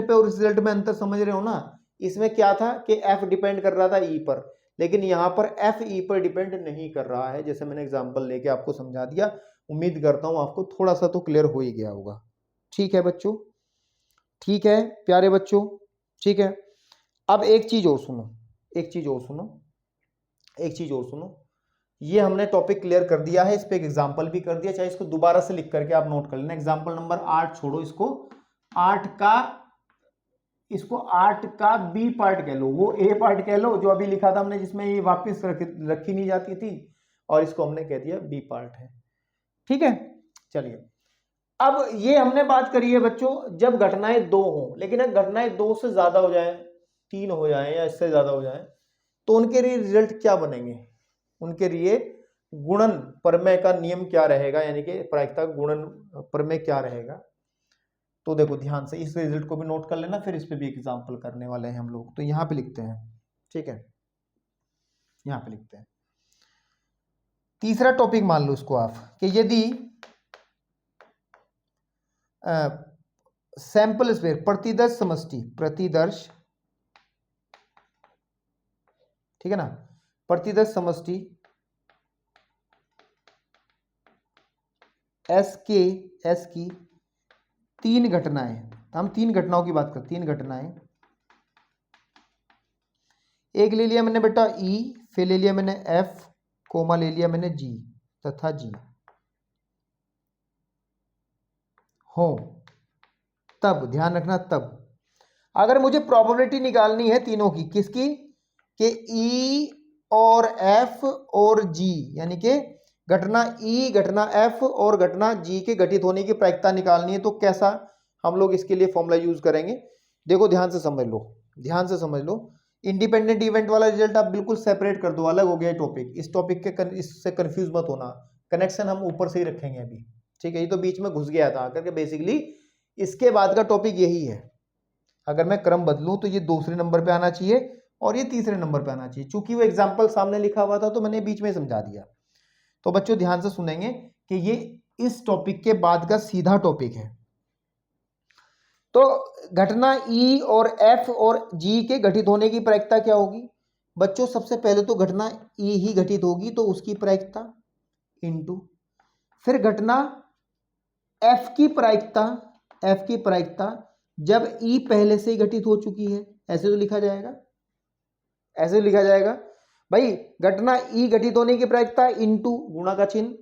A: पे और इस रिजल्ट में अंतर समझ रहे हो ना? इसमें क्या था कि एफ डिपेंड कर रहा था ई पर, लेकिन यहाँ पर एफ ई पर डिपेंड नहीं कर रहा है, जैसे मैंने एग्जांपल लेके आपको समझा दिया। उम्मीद करता हूँ आपको थोड़ा सा तो क्लियर हो ही गया होगा। ठीक है बच्चों, ठीक है प्यारे बच्चों, ठीक है। अब एक चीज और सुनो, ये हमने टॉपिक क्लियर कर दिया है, इस पे एक एग्जांपल भी कर दिया, चाहे इसको दोबारा से लिख करके आप नोट कर लेना। एग्जांपल नंबर 8 छोड़ो, इसको 8 का बी पार्ट कह लो, वो ए पार्ट कह लो जो अभी लिखा था हमने, जिसमें ये वापस रखी नहीं जाती थी, और इसको हमने कह दिया बी पार्ट है। ठीक है, चलिए अब ये हमने बात करी है बच्चों, जब घटनाएं 2 हो, लेकिन अगर घटनाएं 2 से ज्यादा हो जाए, 3 हो जाए या इससे ज्यादा हो जाए, तो उनके लिए रिजल्ट क्या बनेंगे? उनके लिए गुणन प्रमेय का नियम क्या रहेगा, यानी कि प्रायिकता गुणन प्रमेय क्या रहेगा? तो देखो ध्यान से इस रिजल्ट को भी नोट कर लेना, फिर इस पे भी एग्जांपल करने वाले हैं हम लोग। तो यहां पे लिखते हैं, ठीक है, यहां पे लिखते हैं तीसरा टॉपिक मान लो इसको आप, कि यदि सैंपल स्पेस प्रतिदर्श समष्टि, ठीक है ना, प्रतिदर्श समष्टि एस की 3 घटनाएं, हम 3 घटनाओं की बात करते हैं, 3 घटनाएं, एक ले लिया मैंने बेटा ई, फिर ले लिया मैंने एफ, कोमा ले लिया मैंने जी तथा जी हो, तब ध्यान रखना, तब अगर मुझे प्रोबेबिलिटी निकालनी है तीनों की, किसकी, कि ई और एफ और जी, यानी कि घटना ई, घटना एफ और घटना जी के घटित होने की प्रायिकता निकालनी है, तो कैसा हम लोग इसके लिए फॉर्मूला यूज करेंगे? देखो ध्यान से समझ लो, इंडिपेंडेंट इवेंट वाला रिजल्ट आप बिल्कुल सेपरेट कर दो, अलग हो गया टॉपिक, इस टॉपिक के इससे कंफ्यूज मत होना, कनेक्शन हम ऊपर से ही रखेंगे अभी, ठीक है? ये तो बीच में घुस गया था आकर के, बेसिकली इसके बाद का टॉपिक यही है। अगर मैं क्रम बदलूं तो ये दूसरे नंबर पे आना चाहिए और ये तीसरे नंबर पे आना चाहिए, चूंकि वो एग्जाम्पल सामने लिखा हुआ था तो मैंने बीच में समझा दिया। तो बच्चों ध्यान से सुनेंगे कि ये इस टॉपिक के बाद का सीधा टॉपिक है। तो घटना ई और एफ और जी के घटित होने की प्रायिकता क्या होगी बच्चों? सबसे पहले तो घटना ई ही घटित होगी तो उसकी प्रायिकता इंटू, फिर घटना एफ की प्रायिकता जब ई पहले से ही घटित हो चुकी है, ऐसे तो लिखा जाएगा भाई, घटना ई घटित होने की प्रायिकता इंटू गुणा का चिन्ह,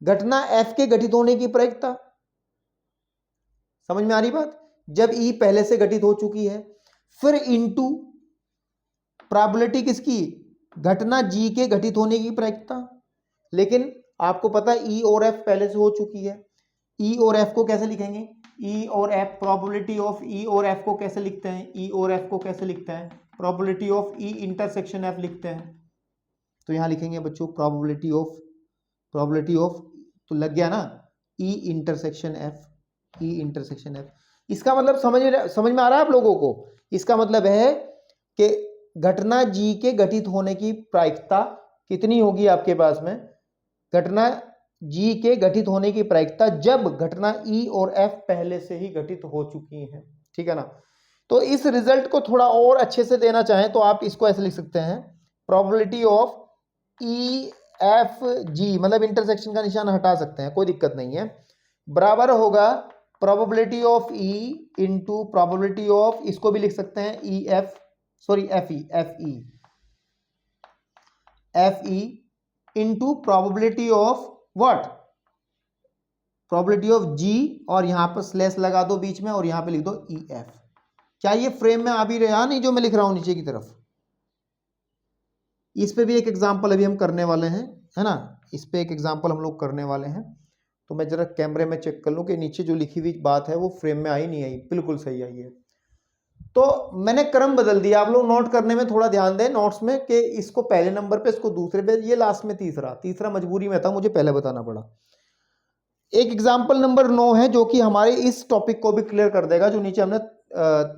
A: घटना एफ के घटित होने की प्रायिकता, समझ में आ रही बात, जब ई पहले से घटित हो चुकी है, फिर इंटू प्रोबेबिलिटी किसकी, घटना जी के घटित होने की प्रायिकता। लेकिन आपको पता है ई और एफ पहले से हो चुकी है, ई और एफ को कैसे लिखेंगे? ई और एफ, प्रोबेबिलिटी ऑफ ई और एफ को कैसे लिखते हैं? ई और एफ को कैसे लिखते हैं? Probability of E intersection F लिखते हैं। तो यहां लिखेंगे बच्चों प्रोबेबिलिटी ऑफ, तो लग गया ना, ई इंटरसेक्शन एफ। इसका मतलब समझ में आ रहा है आप लोगों को? इसका मतलब है कि घटना जी के घटित होने की प्रायिकता कितनी होगी आपके पास में? घटना जी के घटित होने की प्रायिकता जब घटना ई और एफ पहले से ही घटित हो चुकी है, ठीक है ना। तो इस रिजल्ट को थोड़ा और अच्छे से देना चाहें तो आप इसको ऐसे लिख सकते हैं, probability of E F G, मतलब इंटरसेक्शन का निशान हटा सकते हैं, कोई दिक्कत नहीं है, बराबर होगा probability of E into probability of, इसको भी लिख सकते हैं E F, sorry F E into probability of what, probability of G, और यहां पर स्लैश लगा दो बीच में और यहां पे लिख दो ई एफ। क्या ये फ्रेम में आ भी रहा नहीं जो मैं लिख रहा हूं नीचे की तरफ? इस पे भी एक एग्जांपल अभी हम करने वाले हैं, है ना, इस पे एक एग्जांपल हम लोग करने वाले हैं। तो मैं जरा कैमरे में चेक कर लूं कि नीचे जो लिखी हुई बात है वो फ्रेम में आई नहीं आई, बिल्कुल सही आई है। तो मैंने क्रम बदल दिया, आप लोग नोट करने में थोड़ा ध्यान दें नोट्स में, कि इसको पहले नंबर पे, इसको दूसरे पे, ये लास्ट में तीसरा मजबूरी में था, मुझे पहले बताना पड़ा। एक एग्जाम्पल नंबर 9 है जो कि हमारे इस टॉपिक को भी क्लियर कर देगा जो नीचे हमने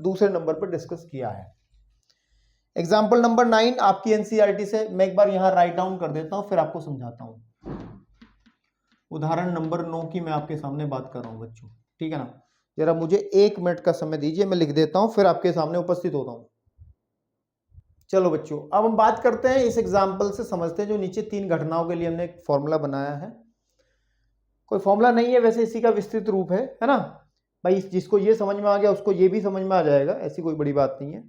A: दूसरे नंबर पर डिस्कस किया है। एग्जाम्पल नंबर 9 आपकी एनसीईआरटी से, मैं एक बार यहां राइट डाउन कर देता हूं फिर आपको समझाता हूं। उदाहरण नंबर 9 की मैं आपके सामने बात कर रहा हूं बच्चों, ठीक है ना। जरा मुझे 1 मिनट का समय दीजिए, मैं लिख देता हूं फिर आपके सामने उपस्थित होता हूं। चलो बच्चों, अब हम बात करते हैं इस एग्जाम्पल से, समझते हैं जो नीचे 3 घटनाओं के लिए हमने एक फॉर्मूला बनाया है। कोई फॉर्मूला नहीं है वैसे, इसी का विस्तृत रूप है ना भाई, जिसको ये समझ में आ गया उसको ये भी समझ में आ जाएगा, ऐसी कोई बड़ी बात नहीं है।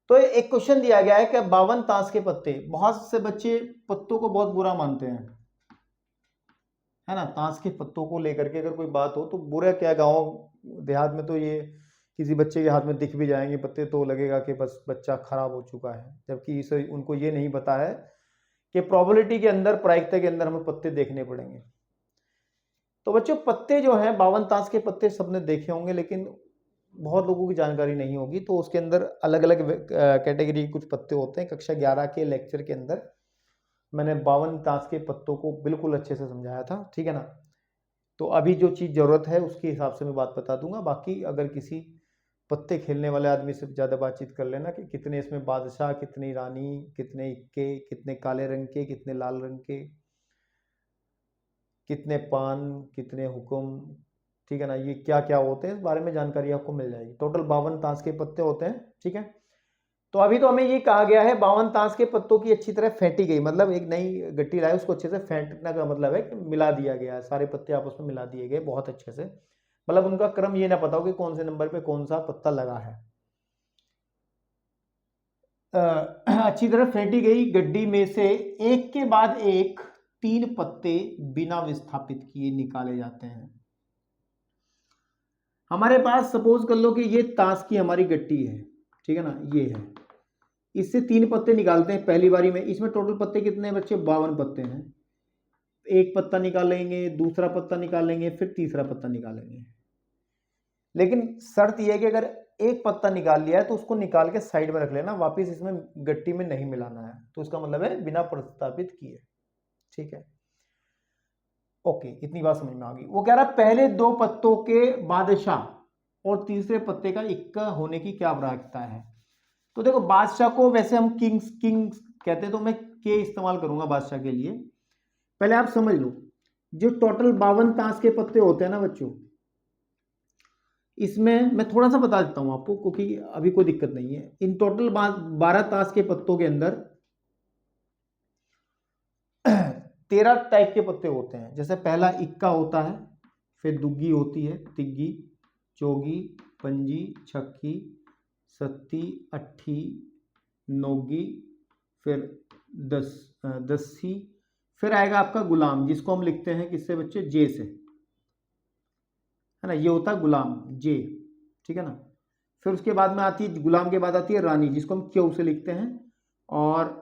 A: तो एक क्वेश्चन दिया गया है कि 52 ताश के पत्ते, बहुत से बच्चे पत्तों को बहुत बुरा मानते हैं, है ना, ताश के पत्तों को लेकर के अगर कोई बात हो तो बुरा क्या, गांव देहात में तो ये किसी बच्चे के हाथ में दिख भी जाएंगे पत्ते तो लगेगा कि बस बच्चा खराब हो चुका है, जबकि इसे उनको ये नहीं पता है कि प्रोबेबिलिटी के अंदर, प्रायिकता के अंदर हमें पत्ते देखने पड़ेंगे। तो बच्चों पत्ते जो हैं 52 ताश के पत्ते सबने देखे होंगे, लेकिन बहुत लोगों की जानकारी नहीं होगी। तो उसके अंदर अलग अलग कैटेगरी के कुछ पत्ते होते हैं। कक्षा 11 के लेक्चर के अंदर मैंने 52 ताश के पत्तों को बिल्कुल अच्छे से समझाया था, ठीक है ना। तो अभी जो चीज़ ज़रूरत है उसके हिसाब से मैं बात बता दूंगा। बाकी अगर किसी पत्ते खेलने वाले आदमी से ज़्यादा बातचीत कर लेना कि कितने इसमें बादशाह, कितनी रानी, कितने इक्के, कितने काले रंग के, कितने लाल रंग के, कितने पान, कितने हुक्म, ठीक है ना, ये क्या क्या होते हैं इस बारे में जानकारी आपको मिल जाएगी। टोटल 52 ताश के पत्ते होते हैं, ठीक है। तो अभी तो हमें ये कहा गया है 52 ताश के पत्तों की अच्छी तरह फेंटी गई, मतलब एक नई गट्टी लाए उसको अच्छे से फेंटने का मतलब है कि मिला दिया गया है, सारे पत्ते आपस में मिला दिए गए बहुत अच्छे से, मतलब उनका क्रम ये ना पता हो कि कौन से नंबर पे कौन सा पत्ता लगा है। अच्छी तरह फेंटी गई गड्डी में से एक के बाद एक 3 पत्ते बिना विस्थापित किए निकाले जाते हैं। हमारे पास सपोज कर लो कि ये ताश की हमारी गट्टी है, ठीक है ना, ये है, इससे 3 पत्ते निकालते हैं पहली बारी में। इसमें टोटल पत्ते कितने हैं बच्चे? 52 पत्ते हैं। एक पत्ता निकालेंगे, दूसरा पत्ता निकालेंगे, फिर तीसरा पत्ता निकालेंगे। लेकिन शर्त यह है कि अगर एक पत्ता निकाल लिया है तो उसको निकाल के साइड में रख लेना, वापिस इसमें गट्टी में नहीं मिलाना है। तो इसका मतलब है बिना प्रतिस्थापित किए, ठीक है। ओके, इतनी बात समझ में आ गई। वो कह रहा पहले 2 पत्तों के बादशाह और तीसरे पत्ते का इक्का होने की क्या प्रायिकता है। तो देखो बादशाह को वैसे हम किंग्स कहते हैं, तो मैं के इस्तेमाल करूंगा बादशाह के लिए। पहले आप समझ लो, जो टोटल 52 ताश के पत्ते होते हैं ना बच्चों, इसमें मैं थोड़ा सा बता देता हूं आपको क्योंकि अभी कोई दिक्कत नहीं है। इन टोटल 12 ताश के पत्तों के अंदर 13 टाइप के पत्ते होते हैं। जैसे पहला इक्का होता है, फिर दुग्गी होती है, तिग्गी, चौगी, पंजी, छक्की, सत्ती, अट्ठी, नौगी, फिर दस्सी, फिर आएगा आपका गुलाम, जिसको हम लिखते हैं किससे बच्चे? जे से, है ना, ये होता है गुलाम, जे, ठीक है ना। फिर उसके बाद में आती है, गुलाम के बाद आती है रानी, जिसको हम क्यू से लिखते हैं। और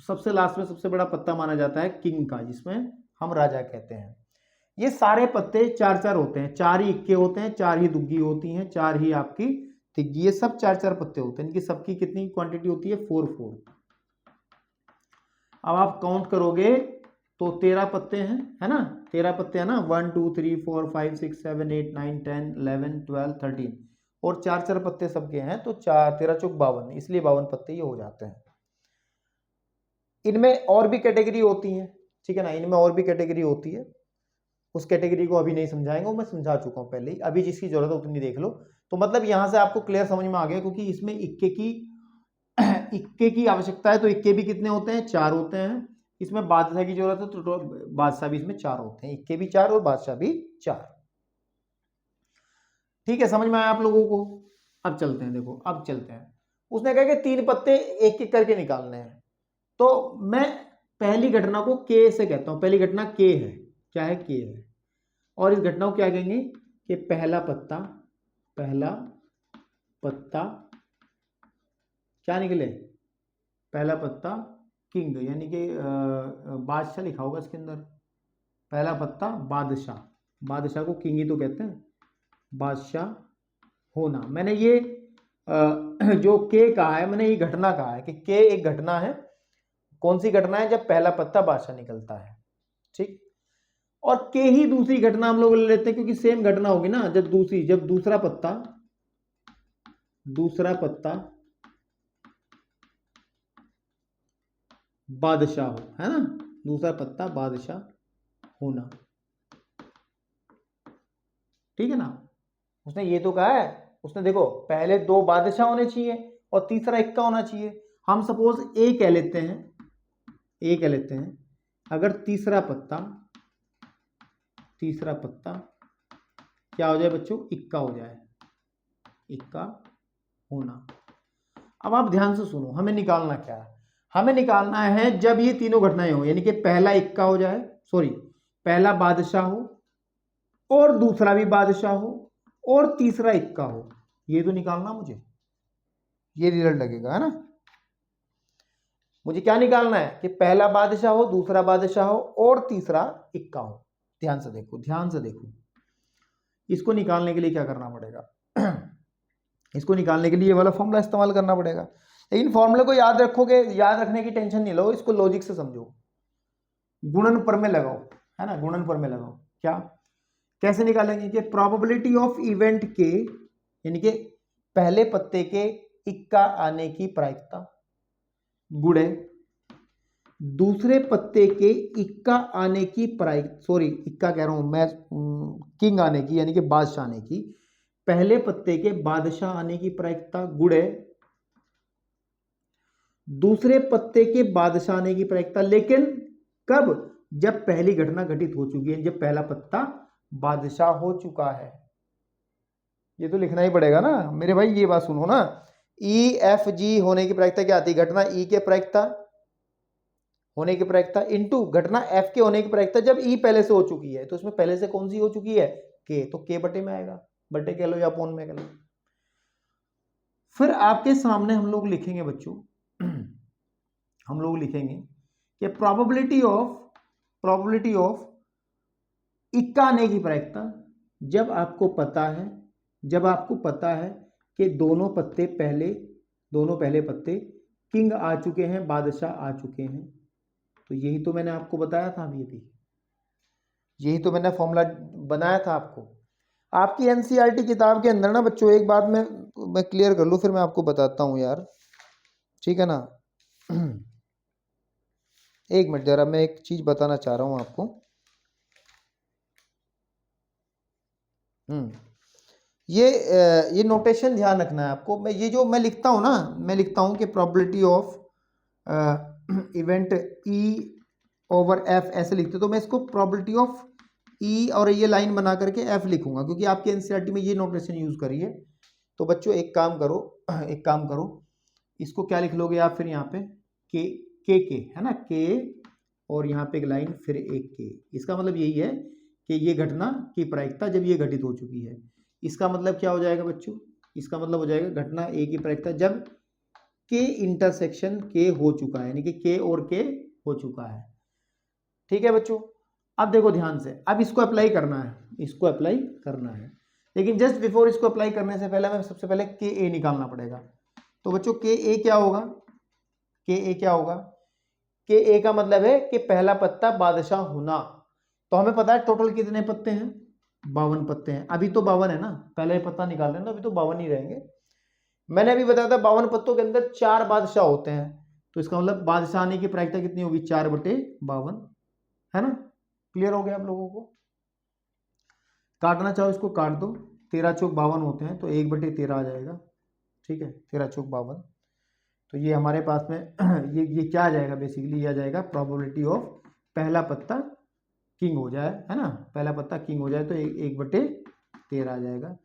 A: सबसे लास्ट में सबसे बड़ा पत्ता माना जाता है किंग का, जिसमें हम राजा कहते हैं। ये सारे पत्ते 4-4 होते हैं, 4 ही इक्के होते हैं, 4 ही दुग्गी होती हैं, 4 ही आपकी तिग्गी, ये सब 4-4 पत्ते होते हैं। इनकी सबकी कितनी क्वांटिटी होती है? 4-4। अब आप काउंट करोगे तो 13 पत्ते हैं, है ना, 13 पत्ते हैं ना, 1 2 3 4 5 6 7 8 9 10 11 12 13, और 4-4 पत्ते सबके हैं, तो 13 चौक 52, इसलिए 52 पत्ते ये हो जाते हैं। इनमें और भी कैटेगरी होती हैं, ठीक है ना। इनमें और भी कैटेगरी होती है, उस कैटेगरी को अभी नहीं समझाएंगे, वो मैं समझा चुका हूं पहले ही। अभी जिसकी जरूरत है उतनी देख लो। तो मतलब यहां से आपको क्लियर समझ में आ गया, क्योंकि इसमें इक्के की आवश्यकता है, तो इक्के भी कितने होते हैं, 4 होते हैं। इसमें बादशाह की जरूरत है तो बादशाह भी इसमें 4 होते हैं, इक्के भी 4 और बादशाह भी 4। ठीक है, समझ में आया आप लोगों को। अब चलते हैं, देखो अब चलते हैं। उसने कहा कि 3 पत्ते एक एक करके निकालने हैं। तो मैं पहली घटना को के से कहता हूं, पहली घटना के है, क्या है, के है। और इस घटना को क्या कहेंगे कि पहला पत्ता क्या निकले, पहला पत्ता किंग, यानी कि बादशाह लिखा होगा इसके अंदर। पहला पत्ता बादशाह को किंग ही तो कहते हैं, बादशाह होना। मैंने ये जो के कहा है, मैंने ये घटना कहा है कि के एक घटना है। कौन सी घटना है, जब पहला पत्ता बादशाह निकलता है। ठीक, और के ही दूसरी घटना हम लोग ले लेते हैं, क्योंकि सेम घटना होगी ना। जब दूसरा पत्ता बादशाह हो, है ना, दूसरा पत्ता बादशाह होना। ठीक है ना। उसने ये तो कहा है, उसने देखो पहले 2 बादशाह होने चाहिए और तीसरा इक्का होना चाहिए। हम सपोज ए कह लेते हैं, अगर तीसरा पत्ता क्या हो जाए बच्चों, इक्का हो जाए, इक्का होना। अब आप ध्यान से सुनो, हमें निकालना क्या है, हमें निकालना है जब ये तीनों घटनाएं हो, यानी कि पहला इक्का हो जाए, पहला बादशाह हो और दूसरा भी बादशाह हो और तीसरा इक्का हो, ये तो निकालना मुझे, ये रिजल्ट लगेगा, है ना। मुझे क्या निकालना है कि पहला बादशाह हो, दूसरा बादशाह हो और तीसरा इक्का हो। ध्यान से देखो, इसको निकालने के लिए क्या करना पड़ेगा इसको निकालने के लिए ये वाला फॉर्मूला इस्तेमाल करना पड़ेगा। लेकिन फॉर्मूले को याद रखोगे, याद रखने की टेंशन नहीं लो, इसको लॉजिक से समझो, गुणनफल में लगाओ, है ना, गुणनफल में लगाओ। क्या, कैसे निकालेंगे कि प्रोबेबिलिटी ऑफ इवेंट के, यानी कि पहले पत्ते के इक्का आने की प्रायिकता गुणे दूसरे पत्ते के इक्का आने की इक्का कह रहा हूं मैं, किंग आने की, यानी कि बादशाह आने की, पहले पत्ते के बादशाह आने की प्रायिकता गुणे दूसरे पत्ते के बादशाह आने की प्रायिकता। लेकिन कब, जब पहली घटना घटित हो चुकी है, जब पहला पत्ता बादशाह हो चुका है। ये तो लिखना ही पड़ेगा ना मेरे भाई, ये बात सुनो ना। ई एफ जी होने की प्रायिकता क्या आती है, घटना ई के प्रायिकता होने की प्रायिकता इनटू घटना एफ के होने की प्रायिकता जब ई पहले से हो चुकी है। तो इसमें पहले से कौन सी हो चुकी है, के, तो के बटे में आएगा, बटे कह लो या अपॉन में कह लो। फिर आपके सामने हम लोग लिखेंगे बच्चों हम लोग लिखेंगे कि प्रोबेबिलिटी ऑफ इक्का आने की प्रायिकता जब आपको पता है कि दोनों पहले पत्ते किंग आ चुके हैं, बादशाह आ चुके हैं। तो यही तो मैंने आपको बताया था, अभी यही तो मैंने फॉर्मूला बनाया था आपको। आपकी एनसीईआरटी किताब के अंदर ना बच्चों, एक बात मैं क्लियर कर लूँ, फिर मैं आपको बताता हूँ यार, ठीक है ना। एक मिनट जरा, मैं एक चीज बताना चाह रहा हूँ आपको। ये नोटेशन ध्यान रखना है आपको। ये जो मैं लिखता हूँ ना, मैं लिखता हूँ कि probability of event E over F ऐसे लिखते, तो मैं इसको प्रोबेबिलिटी ऑफ ई और ये लाइन बना करके एफ लिखूंगा, क्योंकि आपके एनसीईआरटी में ये नोटेशन यूज करिए। तो बच्चों एक काम करो, इसको क्या लिख लोगे आप, फिर यहाँ पे के है ना, के, और यहाँ पे एक लाइन, फिर एक के। इसका मतलब यही है कि ये घटना की प्रायिकता जब ये घटित हो चुकी है। इसका मतलब क्या हो जाएगा बच्चों, इसका मतलब हो जाएगा घटना ए की प्रायिकता जब के इंटरसेक्शन के हो चुका है, यानी कि के और के हो चुका है। ठीक है बच्चों, अब देखो ध्यान से, अब इसको अप्लाई करना है, लेकिन जस्ट बिफोर इसको अप्लाई करने से पहले हमें सबसे पहले के ए निकालना पड़ेगा। तो बच्चों के ए क्या होगा, के ए का मतलब है कि पहला पत्ता बादशाह होना। तो हमें पता है टोटल कितने पत्ते हैं, 52 पत्ते हैं। अभी तो 52 है ना, पहले पत्ता निकाल रहे हैं, तो अभी तो 52 ही रहेंगे। मैंने अभी बताया था 52 पत्तों के अंदर 4 बादशाह होते हैं, तो इसका मतलब बादशाह आने की प्रायिकता कितनी होगी, 4/52। है ना, क्लियर हो गया आप लोगों को। काटना चाहो इसको काट दो, 13 चौक 52 होते हैं तो 1/13 आ जाएगा, ठीक है, 13 चौक 52। तो ये हमारे पास में ये क्या आ जाएगा, बेसिकली ये आ जाएगा प्रोबेबिलिटी ऑफ पहला पत्ता किंग हो जाए, है ना, पहला पत्ता किंग हो जाए तो 1/13 आ जाएगा।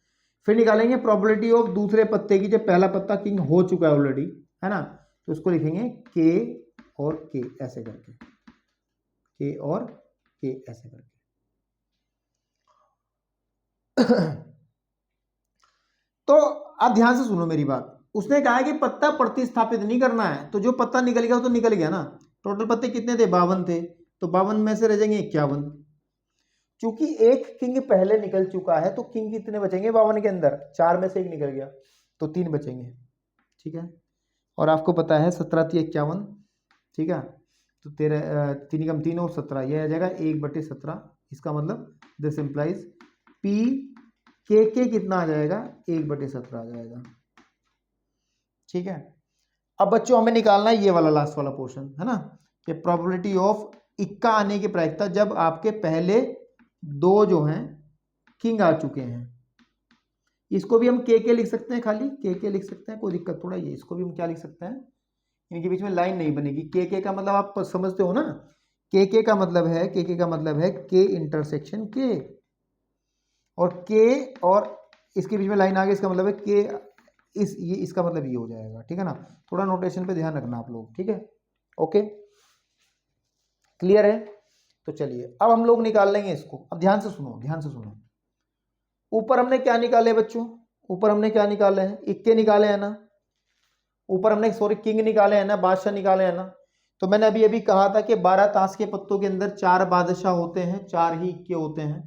A: फिर निकालेंगे प्रोबेबिलिटी ऑफ दूसरे पत्ते की जब पहला पत्ता किंग हो चुका है ऑलरेडी, है ना, तो उसको लिखेंगे के और के ऐसे करके, के और के ऐसे करके। तो अब ध्यान से सुनो मेरी बात, उसने कहा है कि पत्ता प्रतिस्थापित नहीं करना है, तो जो पत्ता निकल गया वो तो निकल गया ना। टोटल पत्ते कितने थे, 52 थे, तो 52 में से रह जाएंगे 51। चूंकि एक किंग पहले निकल चुका है तो किंग कितने बचेंगे 52 के अंदर, 4 में से एक निकल गया तो 3 बचेंगे, ठीक है। और आपको पता है 17 × 51, ठीक है, तो 3 कम 3 और 17, यह आ जाएगा 1/17। इसका मतलब दिस इंप्लाइज पी के कितना आ जाएगा, 1/17 आ जाएगा, ठीक है। अब बच्चों हमें निकालना है ये वाला लास्ट वाला पोर्शन, है ना, कि प्रोबेबिलिटी ऑफ इक्का आने की प्रायिकता जब आपके पहले दो जो हैं किंग आ चुके हैं। इसको भी हम के लिख सकते हैं, खाली के लिख सकते हैं, कोई दिक्कत थोड़ा, ये इसको भी हम क्या लिख सकते हैं, इनके बीच में लाइन नहीं बनेगी। के का मतलब आप समझते हो ना, के का मतलब है, के का मतलब है के इंटरसेक्शन के, और के और इसके बीच में लाइन आ गई, इसका मतलब है के ये इसका मतलब ये हो जाएगा, ठीक है ना। थोड़ा नोटेशन पे ध्यान रखना आप लोग, ठीक है, ओके, क्लियर है। तो चलिए अब हम लोग निकाल लेंगे इसको। अब ध्यान से सुनो, ध्यान से सुनो, ऊपर हमने क्या निकाले बच्चों, ऊपर हमने क्या निकाले हैं, इक्के निकाले हैं ना, ऊपर हमने सॉरी किंग निकाले हैं ना, बादशाह निकाले हैं ना। तो मैंने अभी अभी कहा था कि 12 ताश के पत्तों के अंदर 4 बादशाह होते हैं, 4 ही इक्के होते हैं।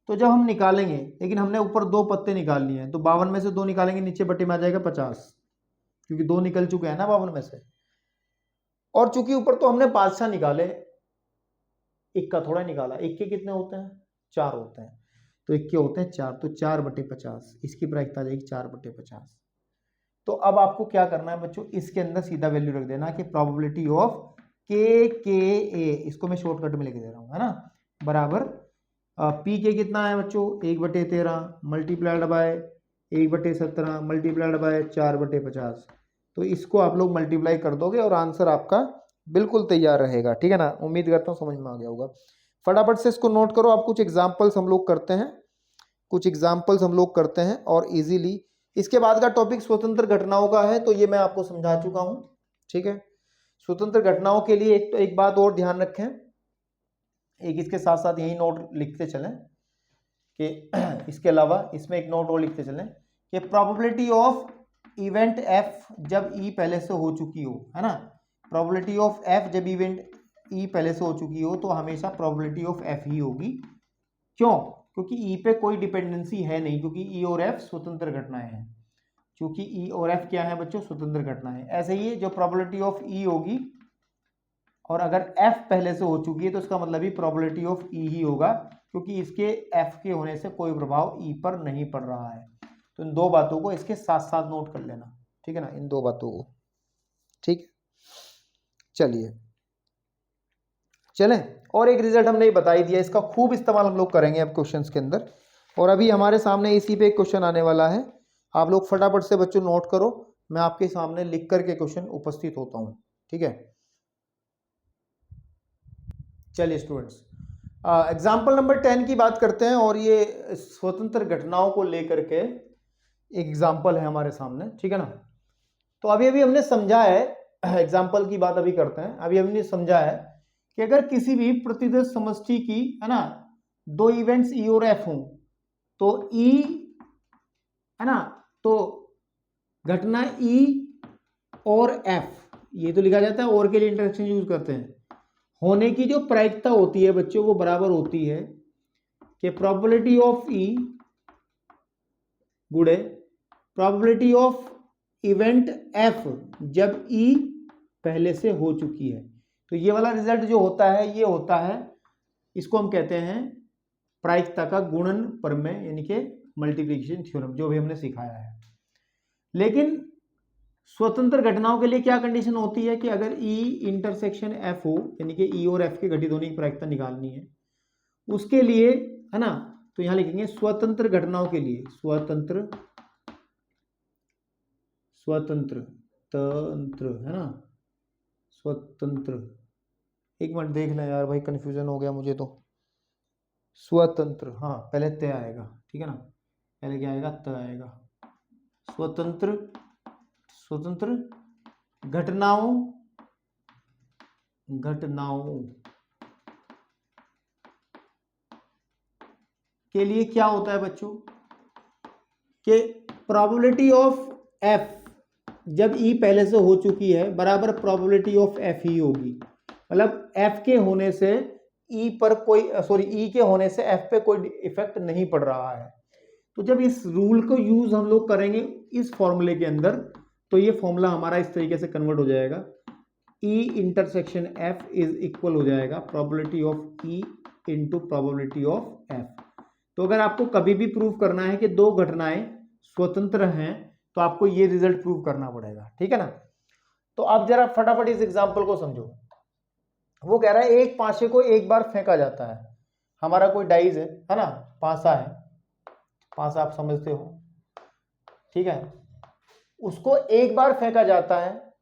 A: तो जब हम निकालेंगे, लेकिन हमने ऊपर 2 पत्ते निकाल लिए हैं, तो 52 में से 2 निकालेंगे, नीचे बटे में आ जाएगा 50, क्योंकि 2 निकल चुके हैं ना 52 में से। और चूंकि ऊपर तो हमने बादशाह निकाले, इक्का थोड़ा निकाला, इक्के कितने होते हैं, 4 होते हैं, तो इक्के होते हैं 4, तो 4/50, इसकी प्रायिकता आ जाएगी 4/50। तो अब आपको क्या करना है बच्चों, इसके अंदर सीधा वैल्यू रख देना कि प्रोबेबिलिटी ऑफ के, इसको मैं शॉर्टकट में लिख दे रहा हूं, है ना, बराबर पी के कितना है बच्चों, 1/13 मल्टीप्लाइड बाय 1/17 मल्टीप्लाइड बाय 4/50। तो इसको आप लोग मल्टीप्लाई कर दोगे और आंसर आपका बिल्कुल तैयार रहेगा, ठीक है ना। उम्मीद करता हूँ समझ में आ गया होगा। फटाफट से इसको नोट करो। आप कुछ एग्जाम्पल्स हम लोग करते हैं, कुछ एग्जाम्पल्स हम लोग करते हैं और इजीली। इसके बाद का टॉपिक स्वतंत्र घटनाओं का है, तो ये मैं आपको समझा चुका हूं, ठीक है। स्वतंत्र घटनाओं के लिए एक बात और ध्यान रखें, एक इसके साथ साथ यही नोट लिखते चलें कि इसके अलावा इसमें एक नोट और लिखते चलें कि प्रोबेबिलिटी ऑफ इवेंट एफ जब ई पहले से हो चुकी हो, है ना, प्रोबेबिलिटी ऑफ एफ जब इवेंट ई पहले से हो चुकी हो तो हमेशा प्रोबेबिलिटी ऑफ एफ ही होगी। क्यों, क्योंकि ई पे कोई डिपेंडेंसी है नहीं, क्योंकि ई और एफ स्वतंत्र घटनाएं हैं। क्योंकि ई और एफ क्या है बच्चों, स्वतंत्र घटनाएं। ऐसे ही जो प्रोबेबिलिटी ऑफ ई होगी, और अगर एफ पहले से हो चुकी है तो इसका मतलब ही प्रोबेबिलिटी ऑफ ई ही होगा, क्योंकि इसके एफ के होने से कोई प्रभाव ई पर नहीं पड़ रहा है। तो इन दो बातों को इसके साथ साथ नोट कर लेना, ठीक है ना, इन दो बातों को, ठीक है। चलिए चलें, और एक रिजल्ट हमने बताई दिया, इसका खूब इस्तेमाल हम लोग करेंगे अब क्वेश्चंस के अंदर। और अभी हमारे सामने इसी पे एक क्वेश्चन आने वाला है, आप लोग फटाफट से बच्चों नोट करो, मैं आपके सामने लिख करके क्वेश्चन उपस्थित होता हूं, ठीक है। चलिए स्टूडेंट्स, एग्जाम्पल नंबर 10 की बात करते हैं, और ये स्वतंत्र घटनाओं को लेकर के एक एग्जाम्पल है हमारे सामने, ठीक है ना। तो अभी अभी हमने समझा है, एग्जाम्पल की बात अभी करते हैं, अभी हमने समझा है कि अगर किसी भी प्रतिदर्श समष्टि की, है ना, 2 इवेंट्स ई और एफ हों, तो ई, है ना, तो घटना ई और एफ, ये तो लिखा जाता है, और के लिए इंटरेक्शन यूज करते हैं, होने की जो प्रायिकता होती है बच्चों वो बराबर होती है कि प्रोबेबिलिटी ऑफ ई गुणे प्रोबेबिलिटी ऑफ इवेंट एफ जब ई पहले से हो चुकी है। तो ये वाला रिजल्ट जो होता है ये होता है, इसको हम कहते हैं प्रायिकता का गुणन प्रमेय, यानी कि मल्टीप्लिकेशन थ्योरम, जो भी हमने सिखाया है। लेकिन स्वतंत्र घटनाओं के लिए क्या कंडीशन होती है कि अगर ई इंटरसेक्शन एफ हो, यानी कि ई और एफ के घटित होने की प्रायिकता निकालनी है, उसके लिए, है ना, तो यहां लिखेंगे स्वतंत्र घटनाओं के लिए, स्वतंत्र तंत्र, है ना, स्वतंत्र, एक मिनट देख लें यार भाई, कंफ्यूजन हो गया मुझे तो। स्वतंत्र, हाँ पहले तय आएगा, ठीक है ना, पहले क्या आएगा, तय आएगा। स्वतंत्र घटनाओं के लिए क्या होता है बच्चों, कि प्रोबेबिलिटी ऑफ एफ, जब ई पहले से हो चुकी है, बराबर प्रोबेबिलिटी ऑफ एफ ही होगी। मतलब एफ के होने से ई पर कोई, सॉरी, ई के होने से एफ पे कोई इफेक्ट नहीं पड़ रहा है। तो जब इस रूल को यूज हम लोग करेंगे इस फॉर्मूले के अंदर, तो ये फॉर्मूला हमारा इस तरीके से कन्वर्ट हो जाएगा, ई इंटरसेक्शन एफ इज इक्वल हो जाएगा probability of E into probability of F. तो अगर आपको कभी भी प्रूव करना है कि दो घटनाएं स्वतंत्र हैं, तो आपको ये रिजल्ट प्रूव करना पड़ेगा, ठीक है ना। तो अब जरा फटाफट इस एग्जांपल को समझो। वो कह रहा है एक पासे को एक बार फेंका जाता है, हमारा कोई डाइज है ना, पासा है, पासा आप समझते हो, ठीक है, उसको एक बार फेंका जाता है,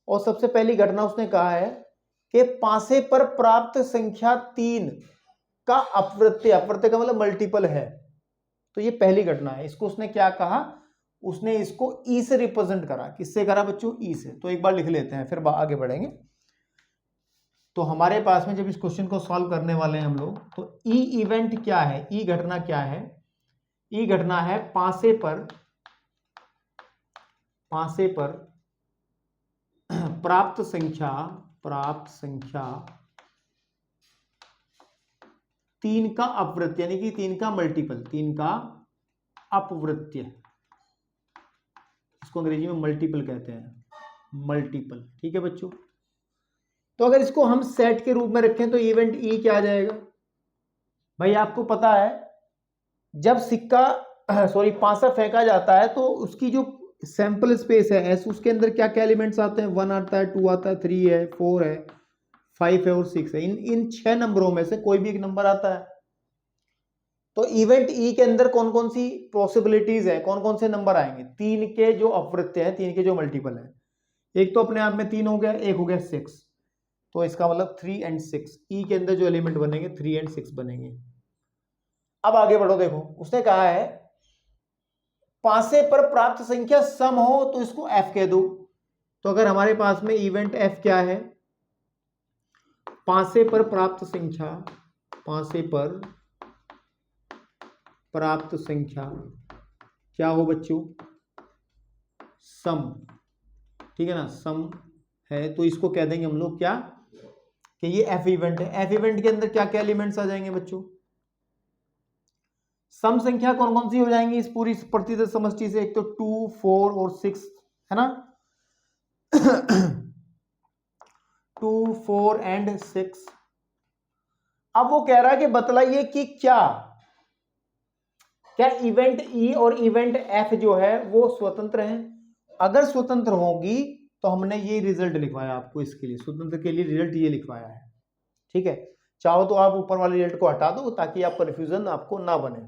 A: और सबसे पहली घटना उसने कहा है कि पासे पर प्राप्त संख्या 3 का अपवृत्य, अपवृत्य का मतलब मल्टीपल है, तो ये पहली घटना है। इसको उसने क्या कहा, उसने इसको ई से रिप्रेजेंट करा। किससे करा बच्चों, ई से। तो एक बार लिख लेते हैं, फिर आगे बढ़ेंगे। तो हमारे पास में जब इस क्वेश्चन को सॉल्व करने वाले हैं हम लोग, तो ई इवेंट क्या है, ई घटना क्या है, ई घटना है पासे पर प्राप्त संख्या 3 का अपवृत्य, यानी कि 3 का मल्टीपल, 3 का अपवृत्य, इसको अंग्रेजी में मल्टीपल कहते हैं, मल्टीपल, ठीक है बच्चों। तो अगर इसको हम सेट के रूप में रखें तो इवेंट ई क्या आ जाएगा भाई, आपको पता है जब सिक्का पासा फेंका जाता है, तो उसकी जो सैंपल स्पेस है एस, उसके अंदर क्या क्या एलिमेंट्स आते हैं, 1 आता है, 2 आता है, 3 है, 4 है, 5 है और 6 है। इन 6 नंबरों में से कोई भी एक नंबर आता है। तो इवेंट ई के अंदर कौन कौन सी पॉसिबिलिटीज है, कौन कौन से नंबर आएंगे, 3 के जो अपवृत्य हैं, 3 के जो मल्टीपल है। एक तो अपने आप में 3 हो गया, एक हो गया 6, तो इसका मतलब 3 और 6, ई के अंदर जो एलिमेंट बनेंगे 3 और 6 बनेंगे। अब आगे बढ़ो, देखो उसने कहा है पासे पर प्राप्त संख्या सम हो तो इसको एफ कह दो। तो अगर हमारे पास में इवेंट एफ क्या है, पासे पर प्राप्त संख्या क्या हो बच्चों, सम, ठीक है ना, सम है, तो इसको कह देंगे हम लोग क्या, कि ये एफ इवेंट है। एफ इवेंट के अंदर क्या क्या एलिमेंट्स आ जाएंगे बच्चों, सम संख्या कौन कौन सी हो जाएंगी इस पूरी प्रतिदर्श समष्टि से, एक तो 2, 4 और 6, है ना 2, 4 एंड 6। अब वो कह रहा है कि बतलाइए कि क्या इवेंट ई और इवेंट एफ जो है वो स्वतंत्र हैं। अगर स्वतंत्र होगी तो हमने ये रिजल्ट लिखवाया आपको, इसके लिए स्वतंत्र के लिए रिजल्ट ये लिखवाया है, ठीक है। चाहो तो आप ऊपर वाले रिजल्ट को हटा दो ताकि आप कंफ्यूजन आपको ना बने,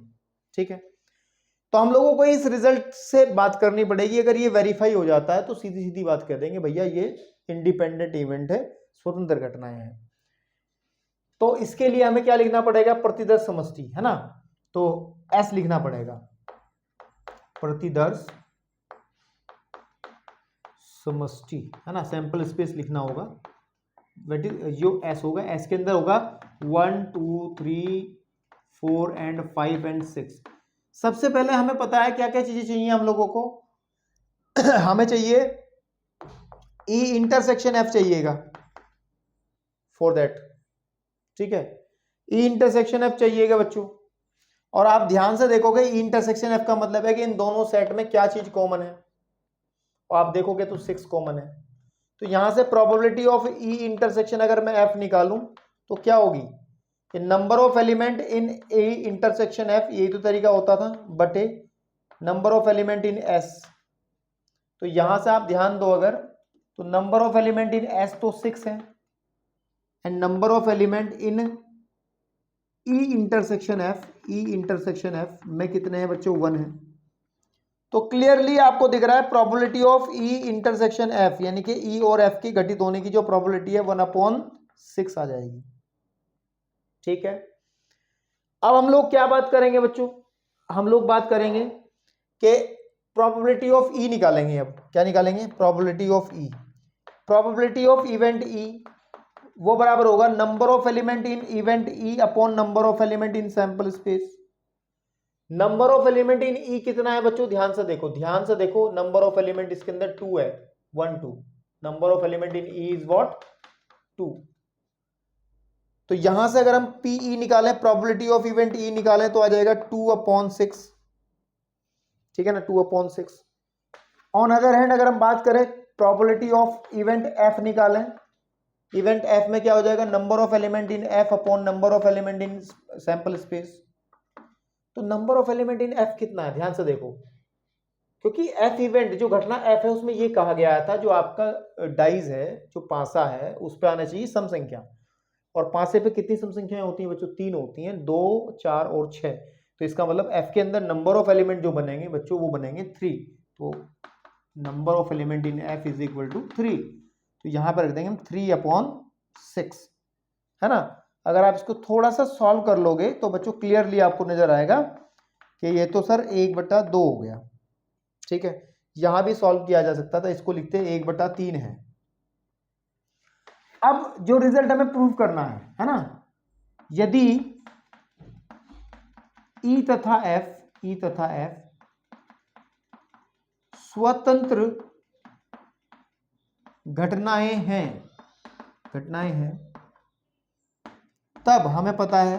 A: ठीक है। तो हम लोगों को इस रिजल्ट से बात करनी पड़ेगी। अगर ये वेरीफाई हो जाता है तो सीधी सीधी बात कह देंगे भैया ये इंडिपेंडेंट इवेंट है, स्वतंत्र घटनाएं हैं। तो इसके लिए हमें क्या लिखना पड़ेगा, प्रतिदर्श समष्टि, है ना, तो एस लिखना पड़ेगा, प्रतिदर्श समष्टि, है ना, सैंपल स्पेस लिखना होगा, वेट इज जो एस होगा, एस के अंदर होगा 1, 2, 3, 4 एंड 5 एंड 6। सबसे पहले हमें पता है क्या क्या चीजें चाहिए हम लोगों को हमें चाहिए ई इंटरसेक्शन एफ चाहिएगा फॉर दैट, ठीक है, ई इंटरसेक्शन एफ चाहिएगा बच्चों। और आप ध्यान से देखोगे ई इंटरसेक्शन एफ का मतलब है कि इन दोनों सेट में क्या चीज कॉमन है, और आप देखोगे तो 6 कॉमन है। तो यहां से प्रोबेबिलिटी ऑफ ई इंटरसेक्शन अगर मैं एफ निकालूं तो क्या होगी, कि number of element in A intersection F, यही तो तरीका होता था, बटे number of element in S. तो यहां से आप ध्यान दो अगर, तो number of element in S तो 6 है, and number of element in E intersection F में कितने हैं बच्चों, 1 है। तो क्लियरली आपको दिख रहा है probability of E intersection F, यानी कि ई और एफ की घटित होने की जो प्रोबेबिलिटी है 1/6 आ जाएगी। ठीक है, अब हम लोग क्या बात करेंगे बच्चों, हम लोग बात करेंगे कि प्रोबेबिलिटी ऑफ ई निकालेंगे। अब क्या निकालेंगे, probability of E. Probability of event E वो बराबर होगा number of element in event E upon number of element in sample space. Number of element in E कितना है बच्चों, ध्यान से देखो, ध्यान से देखो, नंबर ऑफ एलिमेंट इसके अंदर 2 है, 1 2। Number of element in E is what, 2। तो यहां से अगर हम पीई निकालें, प्रोबेबिलिटी ऑफ इवेंट ई निकालें, तो आ जाएगा 2/6। ठीक है ना, 2/6। ऑन अदर हैंड अगर हम बात करें प्रोबेबिलिटी ऑफ इवेंट एफ निकालें, इवेंट एफ में क्या हो जाएगा, number of element in F upon number of element in sample space. तो number of element in F कितना है, ध्यान से देखो, क्योंकि एफ इवेंट जो घटना एफ है उसमें ये कहा गया था जो आपका डाइज है, जो पासा है, उस पर आना चाहिए सम संख्या। और पासे पे कितनी सम संख्याएं होती हैं बच्चों, 3 होती हैं, 2 4 और 6। तो इसका मतलब एफ के अंदर नंबर ऑफ एलिमेंट जो बनेंगे बच्चों वो बनेंगे 3। तो number of element in F is equal to 3। तो यहां पर रख देंगे हम 3/6, है ना। अगर आप इसको थोड़ा सा सॉल्व कर लोगे तो बच्चों क्लियरली आपको नजर आएगा कि ये तो सर 1/2 हो गया। ठीक है, यहां भी सॉल्व किया जा सकता था, इसको लिखते 1/3 है। अब जो रिजल्ट हमें प्रूव करना है ना, यदि ई तथा एफ स्वतंत्र घटनाएं हैं, तब हमें पता है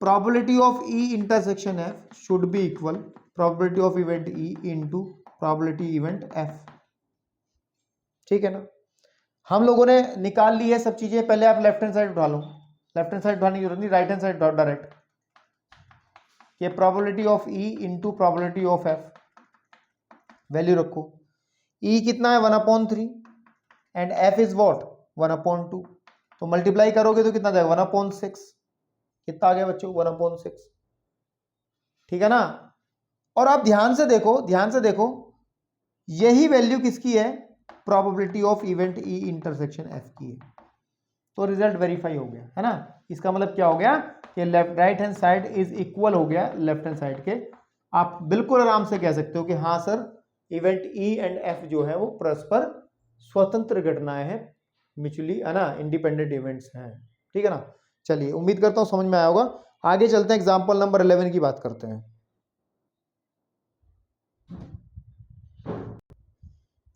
A: probability of E intersection F should be equal probability of event E into probability event F. ठीक है ना, हम लोगों ने निकाल ली है सब चीजें। पहले आप लेफ्ट हैंड साइड उठा लो, लेफ्ट हैंड साइड उठाने की जरूरत नहीं, राइट हैंड साइड उठाओ डायरेक्ट। ये probability of E into probability of F, value रखो। ई कितना है 1/3 एंड एफ इज व्हाट 1/2। तो मल्टीप्लाई करोगे तो कितना जाएगा 1/6। कितना आ गया बच्चों 1/6। ठीक है ना। और आप ध्यान से देखो यही वैल्यू किसकी है, probability of event E intersection F की है। तो रिजल्ट वेरीफाई हो गया, है ना। इसका मतलब क्या हो गया कि left right hand side is equal हो गया लेफ्ट हैंड साइड के। आप बिल्कुल आराम से कह सकते हो कि हाँ sir event E and F जो है वो परस्पर स्वतंत्र घटनाएं हैं, म्यूचुअली, है ना, इंडिपेंडेंट इवेंट्स हैं। ठीक है ना। चलिए, उम्मीद करता हूं समझ में आया होगा। आगे चलते हैं, एग्जांपल नंबर 11 की बात करते हैं।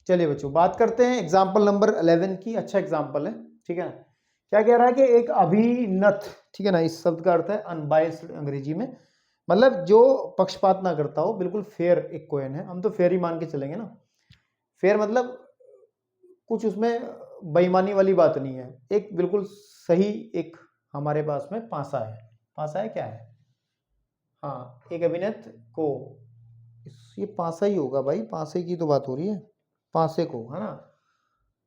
A: चलिए बच्चों, बात करते हैं एग्जांपल नंबर 11 की। अच्छा एग्जांपल है, ठीक है ना। क्या कह रहा है कि एक अभिनत, ठीक है ना, इस शब्द का अर्थ है अनबायस्ड अंग्रेजी में, मतलब जो पक्षपात ना करता हो, बिल्कुल फेयर एक कोइन है। हम तो फेयर ही मान के चलेंगे ना। फेयर मतलब कुछ उसमें बेईमानी वाली बात नहीं है, एक बिल्कुल सही, एक हमारे पास में पासा है क्या है, हाँ, एक अभिनेत को, ये पासा ही होगा भाई, पासे की तो बात हो रही है, पासे को, है ना।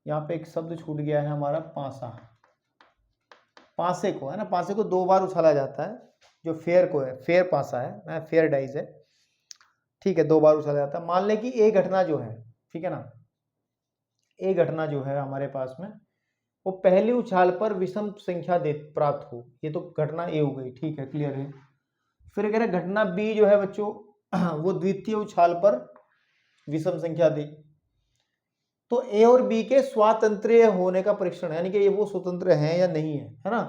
A: यहाँ पे एक शब्द छूट गया है हमारा, पासे को, है ना। पासे को 2 बार उछाला जाता है, जो फेयर को है, फेयर पासा है, फेयर डाइस है, ठीक है, 2 बार उछाला जाता है। मान ले कि एक घटना जो है, ठीक है ना, एक घटना जो है हमारे पास में, वो पहली उछाल पर विषम संख्या प्राप्त हो। ये तो घटना ए हो गई, ठीक है, क्लियर है। फिर कह रहे घटना बी जो है बच्चों, वो द्वितीय उछाल पर विषम संख्या दे। तो ए और बी के स्वातंत्र्य होने का परीक्षण, यानी कि ये वो स्वतंत्र हैं या नहीं है ना।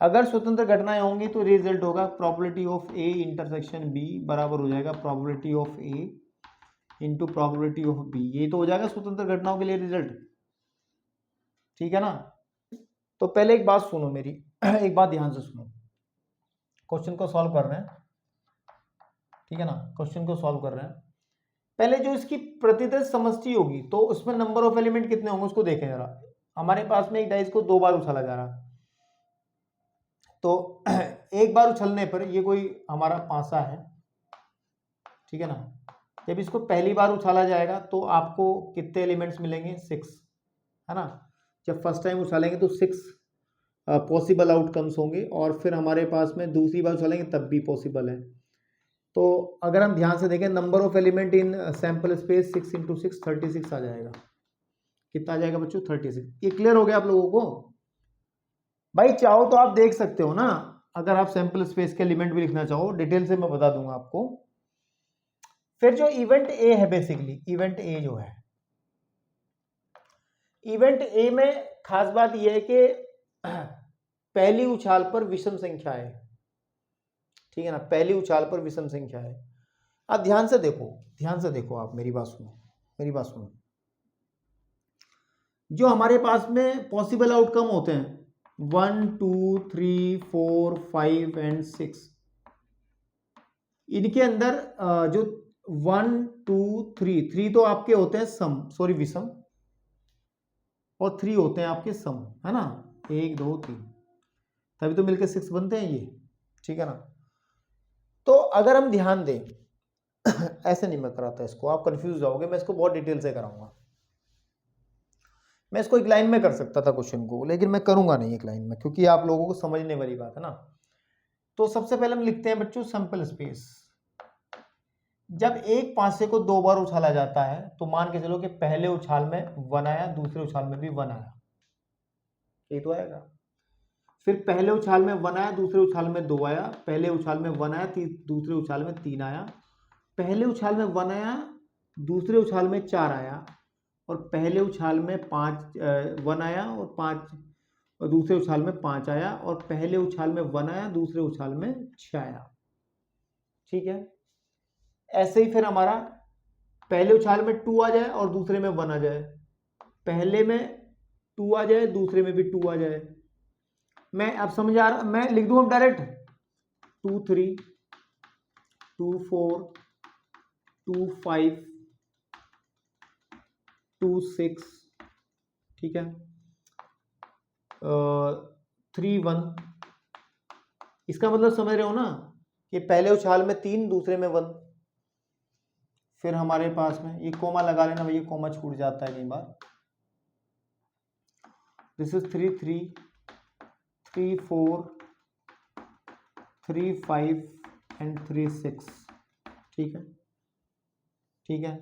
A: अगर स्वतंत्र घटनाएं होंगी तो रिजल्ट होगा probability of A intersection B बराबर हो जाएगा probability of A into probability of B. ये तो हो जाएगा स्वतंत्र घटनाओं के लिए रिजल्ट, ठीक है ना। तो पहले एक बात सुनो मेरी, एक बात ध्यान से सुनो। क्वेश्चन को सॉल्व कर रहे हैं, ठीक है ना, क्वेश्चन को सॉल्व कर रहे हैं। पहले जो इसकी प्रतिदर्श समष्टि होगी तो उसमें नंबर ऑफ एलिमेंट कितने होंगे उसको देखें जरा। हमारे पास में एक डाइस को 2 बार उछाला जा रहा, तो एक बार उछलने पर ये कोई हमारा पासा है, ठीक है ना, जब इसको पहली बार उछाला जाएगा तो आपको कितने एलिमेंट्स मिलेंगे? 6, है ना। जब फर्स्ट टाइम उछालेंगे तो 6 पॉसिबल आउटकम्स होंगे, और फिर हमारे पास में दूसरी बार उछालेंगे तब भी पॉसिबल है। तो अगर हम ध्यान से देखें, number of element in sample space 6 × 6 36 आ जाएगा। कितना आ जाएगा बच्चों? 36। ये क्लियर हो गया आप लोगों को? भाई चाहो तो आप देख सकते हो ना, अगर आप सैंपल स्पेस के एलिमेंट भी लिखना चाहो, डिटेल से मैं बता दूंगा आपको। फिर जो इवेंट ए है, बेसिकली इवेंट ए जो है, इवेंट ए में खास बात यह है कि पहली उछाल पर विषम संख्या है, ठीक है ना। पहली उछाल पर विषम संख्या है। अब ध्यान से देखो आप, मेरी बात सुनो। जो हमारे पास में पॉसिबल आउटकम होते हैं 1 2 3 4 5 एंड 6, इनके अंदर जो 1 2 3 तो आपके होते हैं विषम, और 3 होते हैं आपके सम, है ना। 1 2 3, तभी तो मिलकर 6 बनते हैं ये, ठीक है ना। तो अगर हम ध्यान दें ऐसे नहीं मैं कराता इसको, आप कंफ्यूज जाओगे, मैं इसको बहुत डिटेल से कराऊंगा। मैं इसको एक लाइन में कर सकता था क्वेश्चन को, लेकिन मैं करूंगा नहीं एक लाइन में, क्योंकि आप लोगों को समझने वाली बात है ना। तो सबसे पहले हम लिखते हैं बच्चों सैंपल स्पेस। जब एक पासे को 2 बार उछाला जाता है तो मान के चलो कि पहले उछाल में 1 आया, दूसरे उछाल में भी 1 आया, ये तो आएगा। फिर पहले उछाल में 1 आया, दूसरे उछाल में 2 आया, पहले उछाल में 1 आया, दूसरे उछाल में 3 आया, पहले उछाल में 1 आया, दूसरे उछाल में 4 आया, और पहले उछाल में 1 आया और 5, और दूसरे उछाल में 5 आया, और पहले उछाल में 1 आया, दूसरे उछाल में 6 आया, ठीक है। ऐसे ही फिर हमारा पहले उछाल में 2 आ जाए और दूसरे में 1 आ जाए, पहले में 2 आ जाए, दूसरे में भी 2 आ जाए। मैं अब समझ आ रहा, मैं लिख दूं अब डायरेक्ट 2 3 2 4 2 5 2 6, ठीक है, 3 1। इसका मतलब समझ रहे हो ना कि पहले उछाल में 3, दूसरे में 1। फिर हमारे पास में ये कोमा लगा लेना भैया, कोमा छूट जाता है कई बार। दिस इज 3 3 3 4 3 5 एंड 3 6, ठीक है, ठीक है।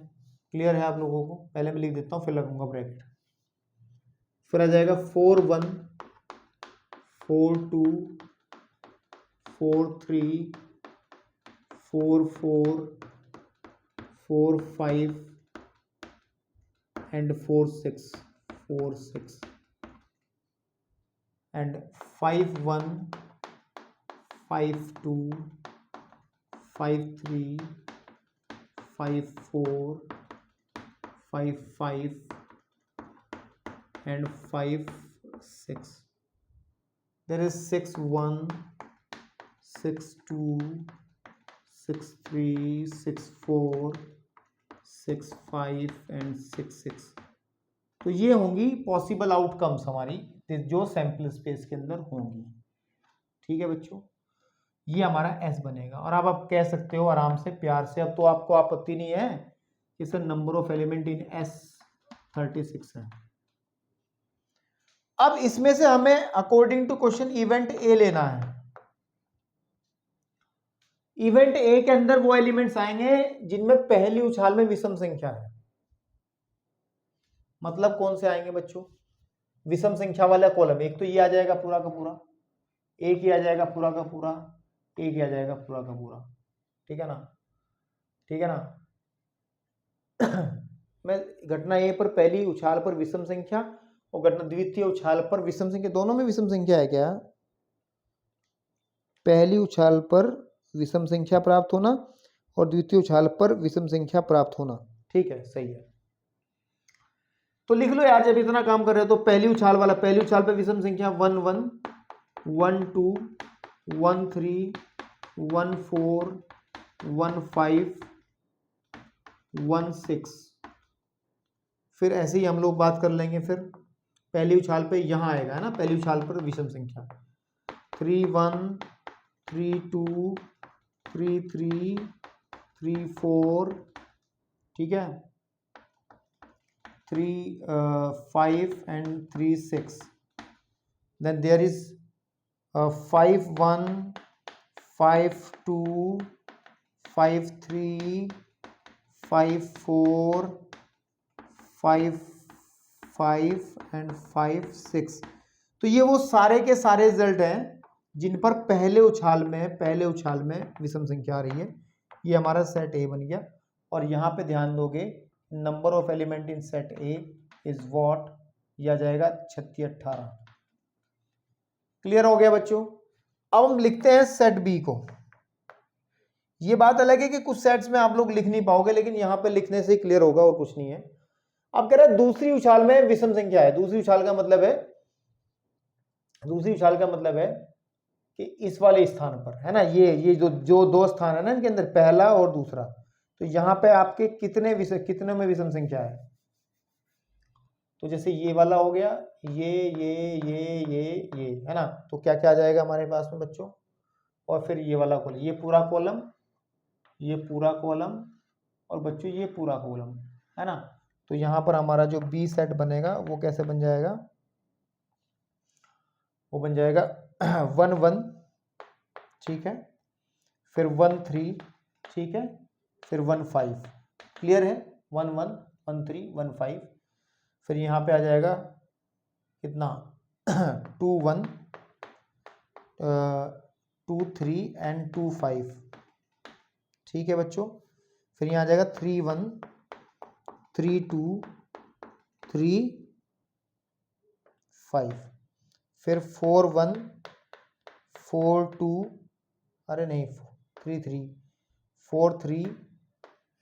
A: क्लियर है आप लोगों को? पहले मैं लिख देता हूँ फिर लगूंगा ब्रैकेट। फिर आ जाएगा 4 1 4 2 4 3 4 4 4 5 and 4 6 4 6 and 5 1 5 2 5 3 5 4 5 5 and 5 6. There is 6 1 6 2 6 3 6 4 6 5 and 6 6। तो ये होंगी पॉसिबल आउटकम्स हमारी जो सैंपल स्पेस के अंदर होंगी, ठीक है बच्चों। ये हमारा एस बनेगा। और अब आप कह सकते हो आराम से प्यार से, अब तो आपको आपत्ति नहीं है कि sir number of element in S 36 है। अब इसमें से हमें according to question event A लेना है। इवेंट ए के अंदर वो एलिमेंट्स आएंगे जिनमें पहली उछाल में विषम संख्या है। मतलब कौन से आएंगे बच्चों? विषम संख्या वाला कॉलम। एक तो ये आ जाएगा पूरा का पूरा, एक ही आ जाएगा पूरा का पूरा, एक ही आ जाएगा पूरा का पूरा, ठीक है ना, ठीक है ना। मैं घटना ए पर पहली उछाल पर विषम संख्या और घटना द्वितीय उछाल पर विषम संख्या, दोनों में विषम संख्या है क्या? पहली उछाल पर विषम संख्या प्राप्त होना और द्वितीय उछाल पर विषम संख्या प्राप्त होना, ठीक है, सही है। तो लिख लो यार, जब इतना काम कर रहे हो तो पहली उछाल वाला, पहली उछाल पर विषम संख्या 1 1 1 2 1 3 1 4 1 5 1 6। फिर ऐसे ही हम लोग बात कर लेंगे। फिर पहली उछाल पे यहाँ आएगा, है ना, पहली उछाल पर विषम संख्या 3 1 3 2 3 3 3 4 ठीक है, 3 5 and 3 6, then there is 5 1 5 2 5 3 5 4 5 5 and 5 6। तो ये वो सारे के सारे रिजल्ट हैं जिन पर पहले उछाल में विषम संख्या आ रही है। ये हमारा सेट ए बन गया। और यहाँ पे ध्यान दोगे, number of element in set A is what, यह जाएगा 36 18। क्लियर हो गया बच्चों। अब हम लिखते हैं सेट बी को। ये बात अलग है कि कुछ सेट्स में आप लोग लिख नहीं पाओगे, लेकिन यहाँ पे लिखने से क्लियर होगा और कुछ नहीं है। अब कह रहे हैं दूसरी उछाल में विषम संख्या है। दूसरी उछाल का मतलब है कि इस वाले स्थान पर है ना, ये जो दो स्थान है ना इनके अंदर, पहला और दूसरा, तो यहाँ पे आपके कितने में विषम संख्या है। तो जैसे ये वाला हो गया, ये है ना, तो क्या क्या आ जाएगा हमारे पास में बच्चों। और फिर ये वाला कॉलम, ये पूरा कॉलम और बच्चों ये पूरा कॉलम, है ना। तो यहाँ पर हमारा जो बी सेट बनेगा वो कैसे बन जाएगा, वो बन जाएगा 1 1, ठीक है, फिर 1 3, ठीक है, फिर 1 5। क्लियर है, 1 1 1 3 1 5। फिर यहाँ पे आ जाएगा कितना 2 1 2 3 एंड 2 5, ठीक है बच्चों। फिर यहाँ आ जाएगा 3 1 3 2 3 5। फिर 4 1 4 2, अरे नहीं 3 3 4 3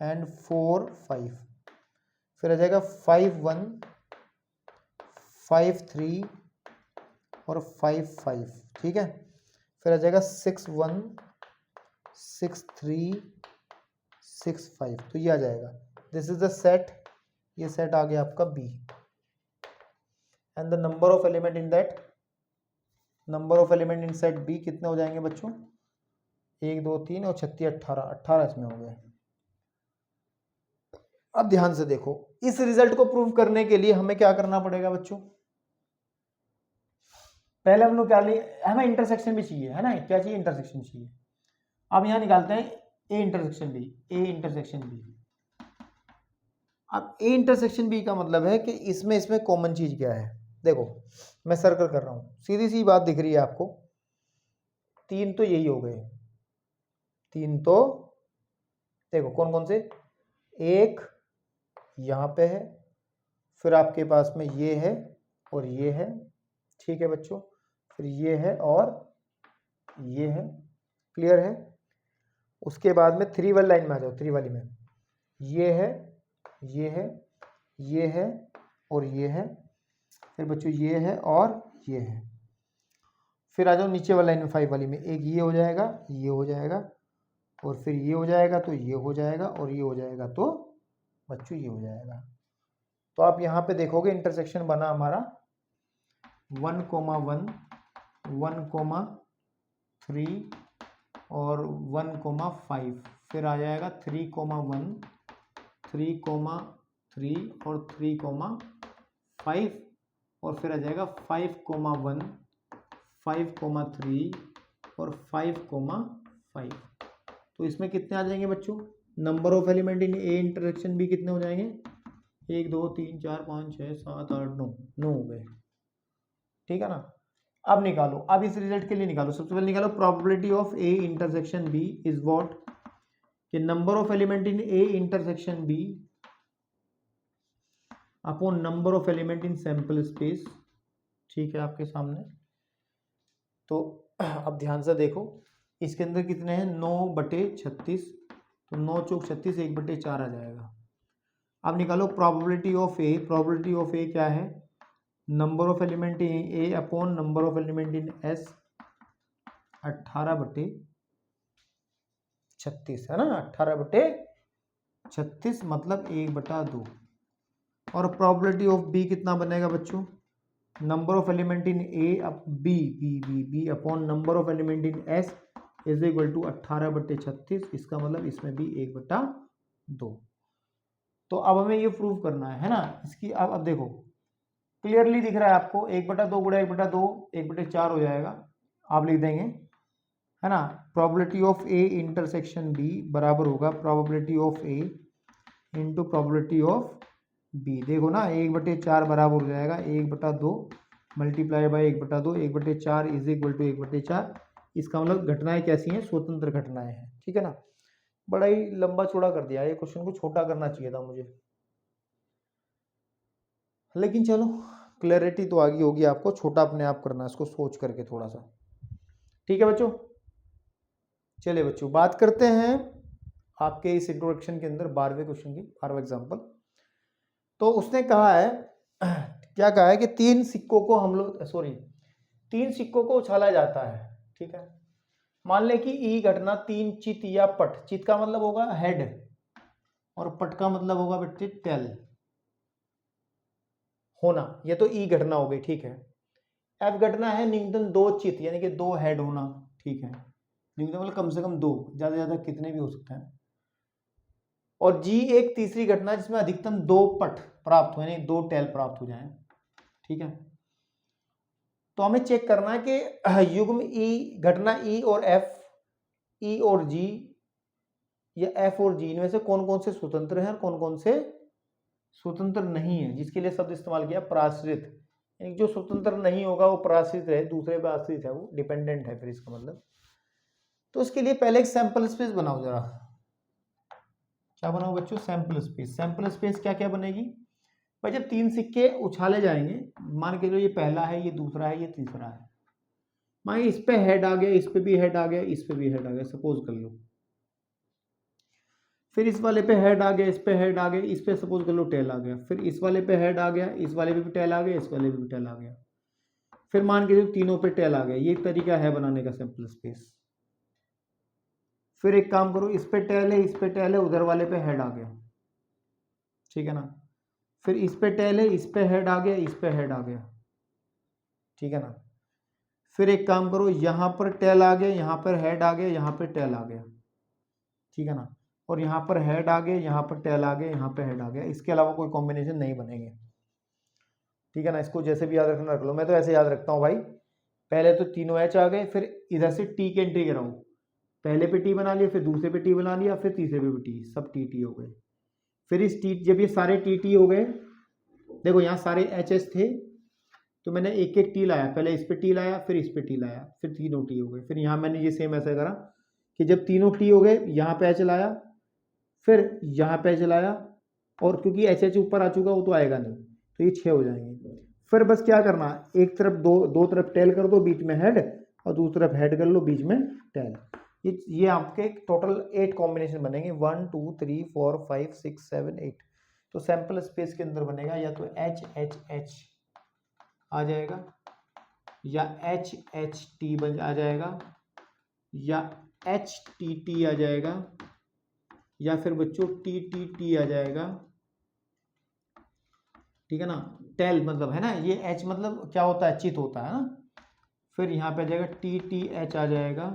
A: एंड 4 5। फिर आ जाएगा 5 1 5 3 और 5 5, ठीक है। फिर आ जाएगा 6 1 6 3 6 5। तो ये आ जाएगा, दिस इज द सेट। ये सेट आ गया आपका B. And the number of element in set B कितने हो जाएंगे बच्चों, 1 2 3 और 36 18 इसमें हो गए। अब ध्यान से देखो, इस रिजल्ट को प्रूव करने के लिए हमें क्या करना पड़ेगा बच्चों। पहले हम लोग क्या लिए, हमें इंटरसेक्शन भी चाहिए, है ना। क्या चाहिए, इंटरसेक्शन चाहिए। अब यहां निकालते हैं ए इंटरसेक्शन बी। अब ए इंटरसेक्शन बी का मतलब है कि इसमें कॉमन चीज क्या है। देखो मैं सर्कल कर रहा हूं, सीधी सी बात दिख रही है आपको। 3 तो यही हो गए, 3 तो देखो कौन कौन से, एक यहाँ पे है, फिर आपके पास में ये है और ये है, ठीक है बच्चों। फिर ये है और ये है, क्लियर है। उसके बाद में 3 वाली लाइन में आ जाओ, 3 वाली में ये है और ये है। फिर बच्चों ये है और ये है। फिर आ जाओ नीचे वाली लाइन में 5 वाली में, एक ये हो जाएगा और फिर ये हो जाएगा, तो ये हो जाएगा और ये हो जाएगा, तो बच्चों ये हो जाएगा। तो आप यहाँ पे देखोगे इंटरसेक्शन बना हमारा 1 1 1 3 और 1 5। फिर आ जाएगा 3 1 3 3 और 3 5। और फिर आ जाएगा 5 1 5 3 और 5 5। तो इसमें कितने आ जाएंगे बच्चों, number of element in A intersection B कितने हो जाएंगे, 1 2 3 4 5 6 7 8 9 हो गए, ठीक है ना। अब निकालो, अब इस रिजल्ट के लिए निकालो। सबसे पहले निकालो probability of A intersection B is what, कि number of element in A intersection B upon number of element in sample space, ठीक है आपके सामने। तो अब ध्यान से देखो, इसके अंदर कितने हैं, 9/36, तो 9 चौक 36, 1/4 आ जाएगा। अब निकालो probability of A. Probability of A क्या है, number of element in A upon number of element in S, 18/36 है ना, 18/36 मतलब 1/2। और प्रोबेबिलिटी ऑफ बी कितना बनेगा बच्चों, number of element in A B upon number of element in S is equal to 18/36। इसका मतलब इसमें भी 1/2। तो अब हमें ये प्रूव करना है ना इसकी। अब देखो क्लियरली दिख रहा है आपको, 1/2 गुणा 1/2 1/4 हो जाएगा। आप लिख देंगे है ना, probability of A intersection B बराबर होगा probability of A into probability of B. देखो ना 1/4 बराबर हो जाएगा 1/2 multiply by 1/2, 1/4 is equal to 1/4। इसका मतलब घटनाएं कैसी हैं, स्वतंत्र घटनाएं हैं, ठीक है ना। बड़ा ही लंबा चौड़ा कर दिया, ये क्वेश्चन को छोटा करना चाहिए था मुझे, लेकिन चलो क्लैरिटी तो आ गई होगी आपको। छोटा अपने आप करना है इसको सोच करके थोड़ा सा, ठीक है बच्चों। चलिए बच्चों बात करते हैं आपके इस इंट्रोडक्शन के अंदर 12वें क्वेश्चन की, 12वां एग्जाम्पल। तो उसने कहा है क्या कहा है कि 3 सिक्कों को हम लोग 3 सिक्कों को उछाला जाता है, ठीक है। मान ले कि ई घटना 3 चित या पट, चित का मतलब होगा हेड और पट का मतलब होगा बच्चे टेल होना, ये तो ई घटना हो गई, ठीक है। एफ घटना है न्यूनतम 2 चित यानी कि 2 हेड होना, ठीक है। न्यूनतम मतलब कम से कम 2, ज्यादा से ज्यादा कितने भी हो सकते हैं। और जी एक तीसरी घटना जिसमें अधिकतम 2 पट प्राप्त हो यानी 2 टेल प्राप्त हो जाए, ठीक है। तो हमें चेक करना है कि युग्म ई घटना ई और एफ, ई और जी या एफ और जी इनमें से कौन कौन से स्वतंत्र हैं और कौन कौन से स्वतंत्र नहीं है, जिसके लिए शब्द इस्तेमाल किया पराश्रित। यानी जो स्वतंत्र नहीं होगा वो पराश्रित है, दूसरे पर आश्रित है, वो डिपेंडेंट है फिर इसका मतलब। तो उसके लिए पहले एक सैंपल स्पेस बनाओ जरा। क्या बनाओ बच्चों, सैंपल स्पेस। सैंपल स्पेस क्या क्या बनेगी भाई, जब 3 सिक्के उछाले जाएंगे, मान के लो ये पहला है, ये दूसरा है, ये तीसरा है। मान इस पे हेड आ गया, इस पे भी हेड आ गया, इस पे भी हेड आ गया, सपोज कर लो। फिर इस वाले पे हेड आ गया, इस पे हेड आ गया, इस पे सपोज कर लो टेल आ गया। फिर इस वाले पे हेड आ गया, इस वाले पे भी टेल आ गया, इस वाले पे भी टेल आ गया। फिर मान के चलो तीनों पे टेल आ गया। ये तरीका है बनाने का सैंपल स्पेस। फिर एक काम करो, इस पे टेल है, इस पे टेल है, उधर वाले पे हेड आ गया, ठीक है ना। फिर इस पे टेल है, इस पे हेड आ गया, इस पे हेड आ गया, ठीक है ना। फिर एक काम करो, यहाँ पर टेल आ गया, यहाँ पर हेड आ गया, यहाँ पे टेल आ गया, ठीक है ना। और यहाँ पर हेड आ गया, यहाँ पर टेल आ गया, यहाँ पे हेड आ गया। इसके अलावा कोई कॉम्बिनेशन नहीं बनेंगे, ठीक है ना। इसको जैसे भी याद रखना रख लो, मैं तो ऐसे याद रखता हूँ भाई। पहले तो तीनों एच आ गए, फिर इधर से टी की एंट्री कराऊँ, पहले पे टी बना लिया, फिर दूसरे पे टी बना लिया, फिर तीसरे पे भी टी, सब टी टी हो गए। फिर इस टी, जब ये सारे टी टी हो गए, देखो यहाँ सारे एच एस थे, तो मैंने एक एक टी लाया, पहले इस पे टी लाया, फिर इस पे टी लाया, फिर तीनों टी हो गए। फिर यहाँ मैंने ये सेम ऐसा करा कि जब तीनों टी हो गए, यहाँ पे एच लाया, फिर यहाँ पे एच लाया, और क्योंकि एच एच ऊपर आ चुका वो तो आएगा नहीं, तो ये 6 हो जाएंगे। फिर बस क्या करना, एक तरफ दो तरफ टेल कर दो, बीच में हेड, और दूसरी तरफ हेड कर लो, बीच में टेल। ये आपके टोटल 8 कॉम्बिनेशन बनेंगे, 1 2 3 4 5 6 7 8। तो सैंपल स्पेस के अंदर बनेगा या तो एच एच एच आ जाएगा, या एच एच टी बन आ जाएगा, या एच टी टी आ जाएगा, या फिर बच्चों टी टी टी आ जाएगा, ठीक है ना। टेल मतलब है ना, ये एच मतलब क्या होता है, चित होता है ना। फिर यहाँ पे आ जाएगा टी टी एच आ जाएगा,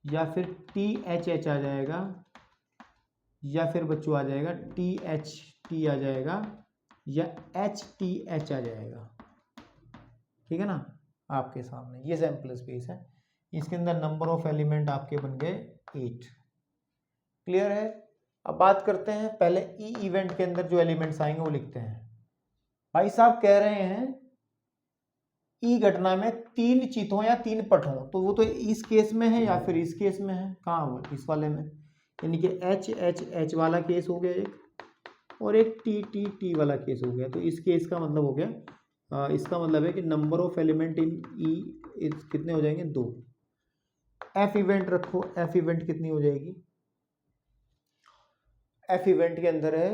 A: या फिर टी एच एच आ जाएगा, या फिर बच्चों आ जाएगा टी एच टी आ जाएगा, या एच टी एच आ जाएगा, ठीक है ना। आपके सामने ये सैंपल स्पेस है, इसके अंदर नंबर ऑफ एलिमेंट आपके बन गए 8। क्लियर है। अब बात करते हैं, पहले ई इवेंट के अंदर जो एलिमेंट्स आएंगे वो लिखते हैं। भाई साहब कह रहे हैं ई घटना में 3 चित हो या 3 पट हो, तो वो तो इस केस में है या फिर इस केस में है, कहाँ हो इस वाले में, यानी कि एच एच एच वाला केस हो गया एक, और एक टी टी टी वाला केस हो गया। तो इस केस का मतलब हो गया, इसका मतलब है कि नंबर ऑफ एलिमेंट इन ई कितने हो जाएंगे, 2। एफ इवेंट रखो, एफ इवेंट कितनी हो जाएगी, एफ इवेंट के अंदर है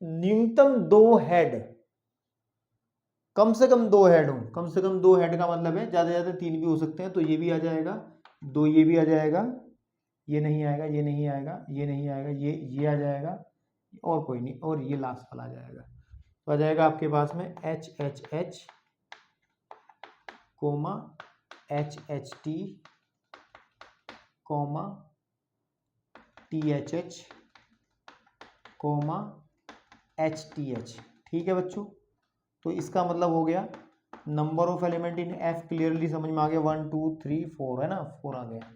A: न्यूनतम 2 हेड, कम से कम 2 हेड हो। कम से कम 2 हेड का मतलब है ज्यादा से ज्यादा 3 भी हो सकते हैं, तो ये भी आ जाएगा 2, ये भी आ जाएगा, ये नहीं आएगा, ये नहीं आएगा, ये नहीं आएगा, ये आ जाएगा, और कोई नहीं, और ये लास्ट वाला आ जाएगा। तो आ जाएगा आपके पास में H H H comma H H T comma T H H comma HTH। ठीक है बच्चों, तो इसका मतलब हो गया number of element in F clearly समझ में आ गया, 1 2 3 4 है ना, 4 आ गया।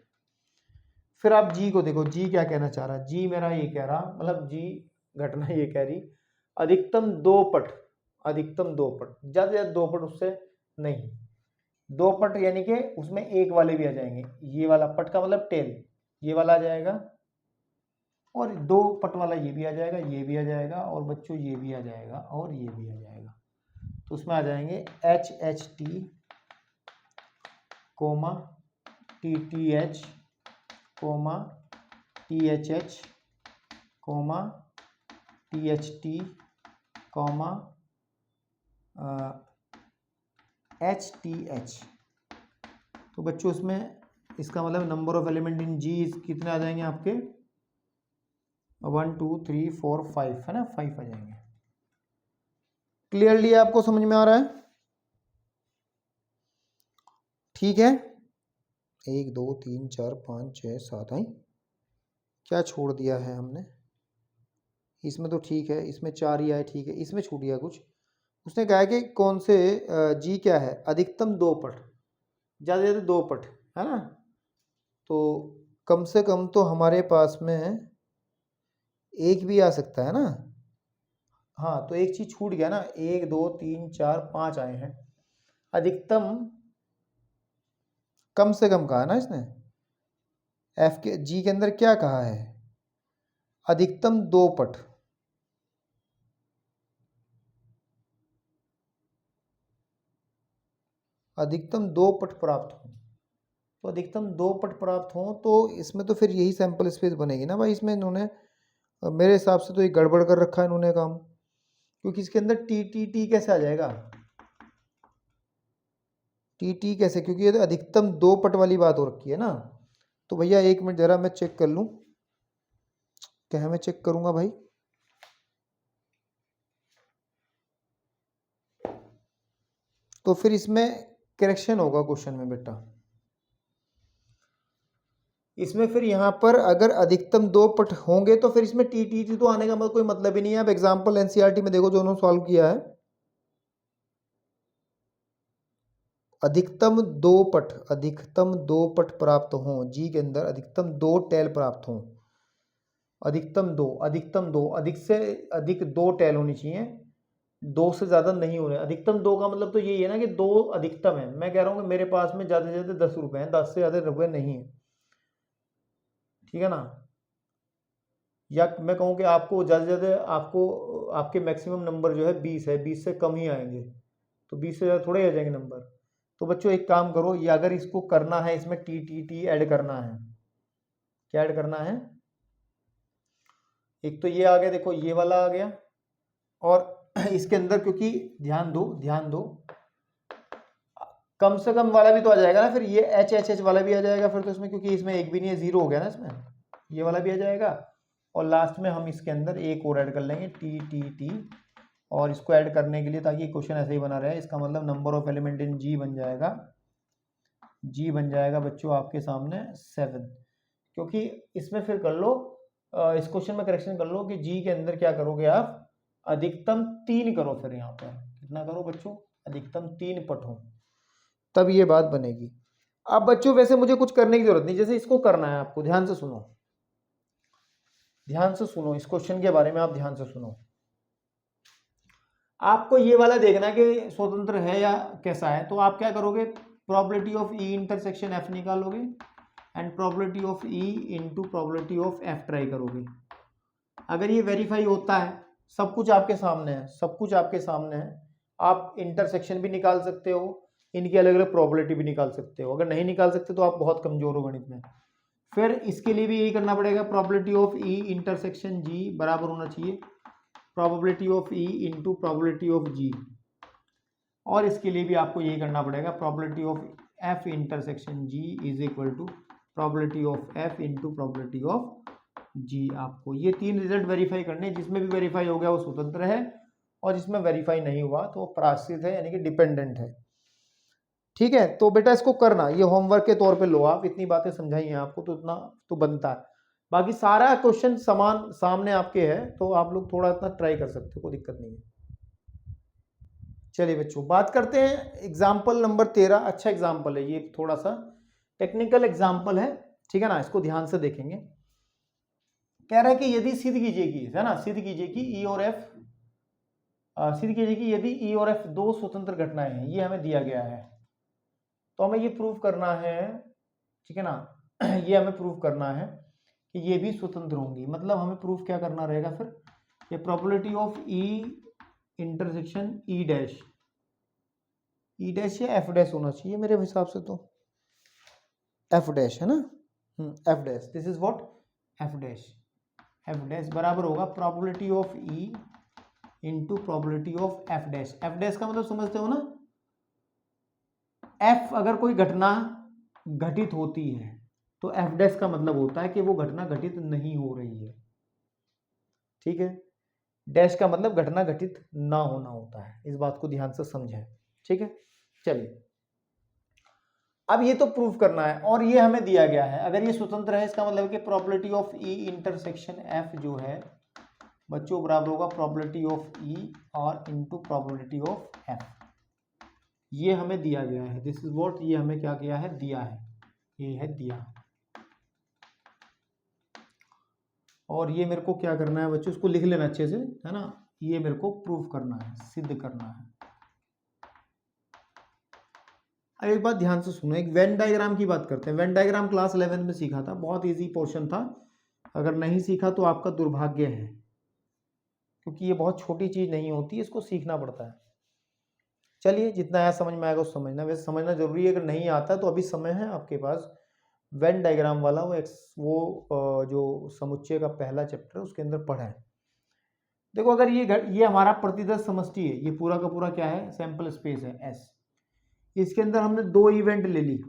A: फिर आप G को देखो, G क्या कहना चाह रहा है, G मेरा ये कह रहा, मतलब G घटना ये कह रही अधिकतम 2 पट, अधिकतम 2 पट, ज्यादा से ज्यादा 2 पट, उससे नहीं, 2 पट यानी कि उसमें एक वाले भी आ जाएंगे, ये वाला पट का मतलब टेल, ये वाला आ जाएगा, और 2 पट वाला ये भी आ जाएगा, ये भी आ जाएगा, और बच्चों ये भी आ जाएगा, और ये भी आ जाएगा। तो उसमें आ जाएंगे HHT comma TTH comma THH comma THT comma HTH। तो बच्चों इसमें इसका मतलब number of element in G कितने आ जाएंगे आपके, 1 2 3 4 5 है ना, 5 आ जाएंगे। क्लियरली आपको समझ में आ रहा है? ठीक है, 1 2 3 4 5 6 7 है, क्या छोड़ दिया है हमने, इसमें तो ठीक है, इसमें 4 ही आए, ठीक है, इसमें छूट गया कुछ। उसने कहा कि कौन से G क्या है, अधिकतम 2 पट, ज़्यादा से ज़्यादा 2 पट है ना, तो कम से कम तो हमारे पास में एक भी आ सकता है ना। हाँ, तो एक चीज़ छूट गया ना, 1 2 3 4 5 आए हैं, अधिकतम कम से कम कहा ना इसने, F के G के अंदर क्या कहा है, अधिकतम 2 पट, अधिकतम 2 पट प्राप्त हो, तो अधिकतम 2 पट प्राप्त हो, तो इसमें तो फिर यही सैंपल स्पेस बनेगी ना भाई। इसमें इन्होंने मेरे हिसाब से तो ये गड़बड़ कर रखा है इन्होंने काम, क्योंकि इसके अंदर TTT कैसे आ जाएगा, TT कैसे, क्योंकि ये तो अधिकतम 2 पट वाली बात हो रखी है ना। तो भैया 1 मिनट जरा मैं चेक कर लूँ, क्या मैं चेक करूँगा भाई, तो फिर इसमें करेक्शन होगा क्वेश्चन में बेटा। इसमें फिर यहाँ पर अगर अधिकतम 2 पट होंगे तो फिर इसमें TTT तो आने का कोई मतलब ही नहीं है। अब एग्जाम्पल NCERT में देखो जो उन्होंने सॉल्व किया है, अधिकतम 2 पट, अधिकतम 2 पट प्राप्त हों जी के अंदर, अधिकतम 2 टेल प्राप्त हों, अधिकतम 2, अधिकतम 2, अधिक से अधिक 2 टेल होनी चाहिए, 2 से ज़्यादा नहीं हो रहे। अधिकतम 2 का मतलब तो यही है ना कि 2 अधिकतम है। मैं कह रहा हूँ कि मेरे पास में ज़्यादा से ज़्यादा 10 रुपये हैं, 10 से ज़्यादा रुपये नहीं है, ठीक है ना। या मैं कहूँ कि आपको ज़्यादा से ज़्यादा आपको आपके मैक्सिमम नंबर जो है 20 है, 20 से कम ही आएंगे, तो 20 से ज़्यादा थोड़े आ जाएंगे नंबर। तो बच्चों एक काम करो, ये अगर इसको करना है, इसमें TTT ऐड करना है, क्या ऐड करना है, एक तो ये आ गया, देखो ये वाला आ गया, और इसके अंदर क्योंकि ध्यान दो, ध्यान दो, कम से कम वाला भी तो आ जाएगा ना, फिर ये HHH वाला भी आ जाएगा फिर तो इसमें, क्योंकि इसमें एक भी नहीं है, 0 हो गया ना इसमें, ये वाला भी आ जाएगा, और लास्ट में हम इसके अंदर एक और ऐड कर लेंगे TTT, और इसको ऐड करने के लिए, ताकि क्वेश्चन ऐसे ही बना रहे, इसका मतलब number of element in G बन जाएगा, G बन जाएगा बच्चों आपके सामने 7, क्योंकि इसमें फिर कर लो, इस क्वेश्चन में करेक्शन कर लो कि G के अंदर क्या करोगे आप, अधिकतम 3 करो, फिर यहाँ पर कितना करो बच्चों, अधिकतम 3 पट हो, तब ये बात बनेगी। अब बच्चों वैसे मुझे कुछ करने की जरूरत नहीं, जैसे इसको करना है आपको, ध्यान से सुनो, ध्यान से सुनो, इस क्वेश्चन के बारे में आप ध्यान से सुनो। आपको ये वाला देखना है कि स्वतंत्र है या कैसा है, तो आप क्या करोगे, probability of E intersection F निकालोगे, and probability of E into probability of F try करोगे। अगर ये वेरीफाई होता है, सब कुछ आपके सामने है, सब कुछ आपके सामने है, आप इंटरसेक्शन भी निकाल सकते हो, इनकी अलग अलग प्रोबेबिलिटी भी निकाल सकते हो। अगर नहीं निकाल सकते तो आप बहुत कमजोर हो गणित में। फिर इसके लिए भी यही करना पड़ेगा, probability of E intersection G बराबर होना चाहिए probability of E into probability of G, और इसके लिए भी आपको यही करना पड़ेगा, probability of F intersection G is equal to probability of F into probability of G। आपको ये 3 रिजल्ट वेरीफाई करने, जिसमें भी वेरीफाई हो गया वो स्वतंत्र है, और जिसमें वेरीफाई नहीं हुआ तो वो पराश्रित है, यानी कि डिपेंडेंट है। ठीक है, तो बेटा इसको करना, ये होमवर्क के तौर पे लो आप, इतनी बातें समझाई हैं आपको तो इतना तो बनता है। बाकी सारा क्वेश्चन समान सामने आपके है, तो आप लोग थोड़ा इतना ट्राई कर सकते हो, कोई दिक्कत नहीं है। चलिए बच्चों बात करते हैं एग्जाम्पल नंबर 13। अच्छा एग्जाम्पल है ये, थोड़ा सा टेक्निकल एग्जाम्पल है, ठीक है ना, इसको ध्यान से देखेंगे। कह रहा है कि यदि सिद्ध कीजिए कि, है ना, सिद्ध कीजिए कि ई और एफ, सिद्ध कीजिए कि यदि ई और एफ दो स्वतंत्र घटनाएं हैं, ये हमें दिया गया है, तो हमें ये प्रूव करना है, ठीक है ना, ये हमें प्रूव करना है कि ये भी स्वतंत्र होंगी। मतलब हमें प्रूफ क्या करना रहेगा फिर, ये probability of E intersection E dash या एफ डैश होना चाहिए मेरे हिसाब से, तो एफ डैश है ना, F dash, this is what F dash बराबर होगा probability of E into probability of F dash. F dash का मतलब समझते हो ना, एफ अगर कोई घटना घटित होती है तो एफ डैश का मतलब होता है कि वो घटना घटित नहीं हो रही है, ठीक है। डैश का मतलब घटना घटित ना होना होता है, इस बात को ध्यान से समझें, ठीक है। चलिए अब ये तो प्रूफ करना है, और ये हमें दिया गया है, अगर ये स्वतंत्र है इसका मतलब कि probability of E intersection F जो है बच्चों बराबर होगा प्रोबेबिलिटी ऑफ ई और इनटू प्रोबेबिलिटी ऑफ एफ। ये हमें दिया गया है, दिस इज व्हाट, ये हमें क्या किया है, दिया है, ये है दिया। और ये मेरे को क्या करना है बच्चों, इसको लिख लेना अच्छे से, है ना, ये मेरे को प्रूफ करना है, सिद्ध करना है। अब एक बात ध्यान से सुनो, एक वेन डायग्राम की बात करते हैं। वेन डायग्राम क्लास 11 में सीखा था, बहुत इजी पोर्शन था, अगर नहीं सीखा तो आपका दुर्भाग्य है, क्योंकि ये बहुत छोटी चीज नहीं होती, इसको सीखना पड़ता है। चलिए जितना आया समझ में आएगा उस समझना, वैसे समझना जरूरी है, अगर नहीं आता तो अभी समय है आपके पास। वेन डायग्राम वाला वो जो समुच्चय का पहला चैप्टर है उसके अंदर पढ़ा है। देखो अगर ये हमारा प्रतिदर्श समष्टि है, ये पूरा का पूरा क्या है, सैंपल स्पेस है एस। इसके अंदर हमने दो इवेंट ले ली,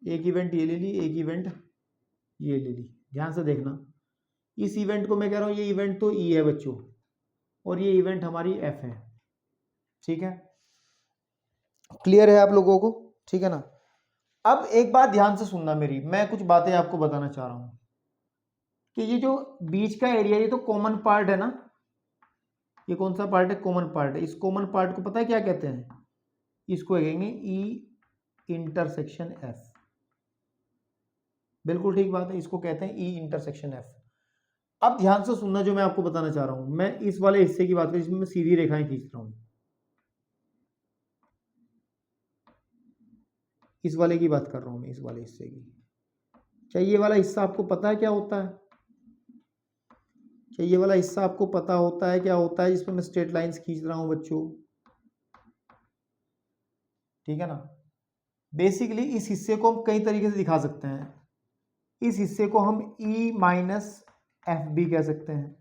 A: एक इवेंट ये ले ली, एक इवेंट ये ले ली। ध्यान से देखना, इस इवेंट को मैं कह रहा हूँ, ये इवेंट तो ई है बच्चों, और ये इवेंट हमारी एफ है, ठीक है। क्लियर है आप लोगों को, ठीक है ना। अब एक बात ध्यान से सुनना मेरी, मैं कुछ बातें आपको बताना चाह रहा हूं कि ये जो बीच का एरिया, ये तो कॉमन पार्ट है ना, ये कौन सा पार्ट है, कॉमन पार्ट है। इस कॉमन पार्ट को पता है क्या कहते हैं, इसको कहेंगे ई इंटरसेक्शन एफ। बिल्कुल ठीक बात है, इसको कहते हैं ई इंटरसेक्शन एफ। अब ध्यान से सुनना जो मैं आपको बताना चाह रहा हूं, मैं इस वाले हिस्से की बात करूं जिसमें मैं सीधी रेखाएं खींच रहा हूं, इस वाले की बात कर रहा हूं मैं, इस वाले हिस्से की। क्या ये वाला हिस्सा आपको पता है क्या होता है, क्या ये वाला हिस्सा आपको पता होता है क्या होता है, जिसमें मैं स्ट्रेट लाइंस खींच रहा हूं बच्चों, ठीक है ना। बेसिकली इस हिस्से को हम कई तरीके से दिखा सकते हैं। इस हिस्से को हम ई माइनस एफ बी कह सकते हैं।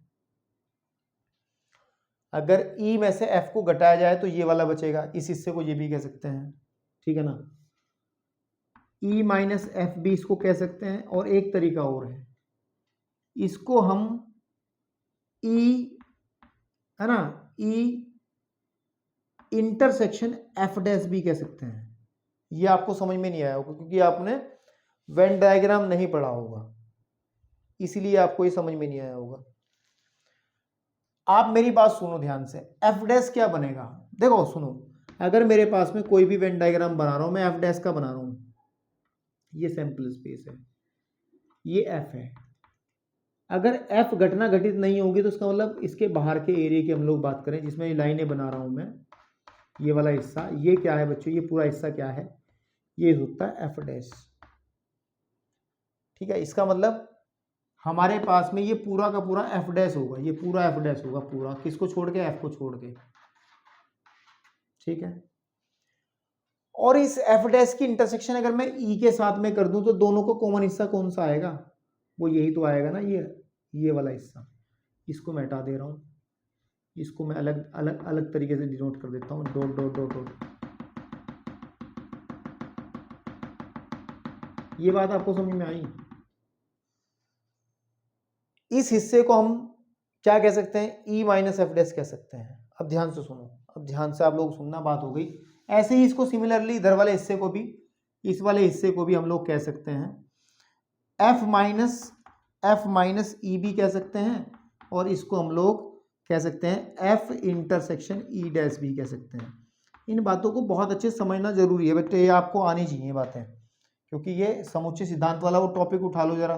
A: अगर ई में से एफ को घटाया जाए तो ये वाला बचेगा, इस हिस्से को ये भी कह सकते हैं, ठीक है ना। ई माइनस एफ बी इसको कह सकते हैं, और एक तरीका और है, इसको हम ई, है ना, ई इंटरसेक्शन एफ डैश भी कह सकते हैं। ये आपको समझ में नहीं आया होगा क्योंकि आपने वेन डायग्राम नहीं पढ़ा होगा, इसीलिए आपको ये समझ में नहीं आया होगा। आप मेरी बात सुनो ध्यान से, एफ डैश क्या बनेगा, देखो सुनो, अगर मेरे पास में कोई भी वेन डायग्राम बना रहा हूं, मैं एफ डैश का बना रहा हूं, ये सैंपल स्पेस है, ये एफ है। अगर एफ घटना घटित नहीं होगी तो इसका मतलब इसके बाहर के एरिया की हम लोग बात करें, जिसमें ये लाइनें बना रहा हूं मैं, ये वाला हिस्सा, ये क्या है बच्चों, ये पूरा हिस्सा क्या है, ये होता है एफ डैश, ठीक है। इसका मतलब हमारे पास में ये पूरा का पूरा एफ डैश होगा, ये पूरा एफ डैश होगा, पूरा किसको छोड़ के, एफ को छोड़ के, ठीक है। और इस एफ डैश की इंटरसेक्शन अगर मैं ई के साथ में कर दूं तो दोनों को कॉमन हिस्सा कौन सा आएगा, वो यही तो आएगा ना, ये वाला हिस्सा। इसको मैं हटा दे रहा हूं, इसको मैं अलग अलग अलग तरीके से डिनोट कर देता हूं, डॉट डॉट डॉट डॉट। ये बात आपको समझ में आई। इस हिस्से को हम क्या कह सकते हैं, ई माइनस एफ डैश कह सकते हैं। अब ध्यान से सुनो, अब ध्यान से आप लोग सुनना, बात हो गई। ऐसे ही इसको सिमिलरली इधर वाले हिस्से को भी, इस वाले हिस्से को भी हम लोग कह सकते हैं एफ माइनस एफ माइनस ई भी कह सकते हैं, और इसको हम लोग कह सकते हैं एफ इंटरसेक्शन ई डैश भी कह सकते हैं। इन बातों को बहुत अच्छे से समझना जरूरी है बच्चे, ये आपको आनी चाहिए बातें, क्योंकि ये समुच्चय सिद्धांत वाला वो टॉपिक उठा लो जरा,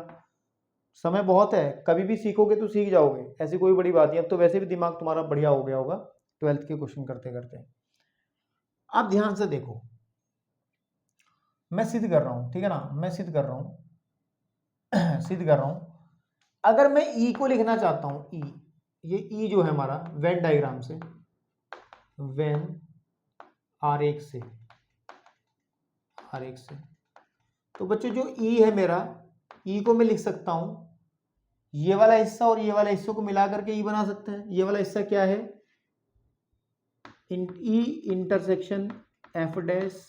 A: समय बहुत है, कभी भी सीखोगे तो सीख जाओगे, ऐसी कोई बड़ी बात नहीं। अब तो वैसे भी दिमाग तुम्हारा बढ़िया हो गया होगा 12th के क्वेश्चन करते करते। अब ध्यान से देखो, मैं सिद्ध कर रहा हूं, ठीक है ना, मैं सिद्ध कर रहा हूं सिद्ध कर रहा हूं। अगर मैं ई को लिखना चाहता हूं, ई, ये ई जो है हमारा वेन डायग्राम से, वेन आरेख से, आरेख से, तो बच्चों जो ई है मेरा, ई को मैं लिख सकता हूं, ये वाला हिस्सा और ये वाला हिस्से को मिला करके ई बना सकते हैं। ये वाला हिस्सा क्या है, ई इंटरसेक्शन एफ डैश,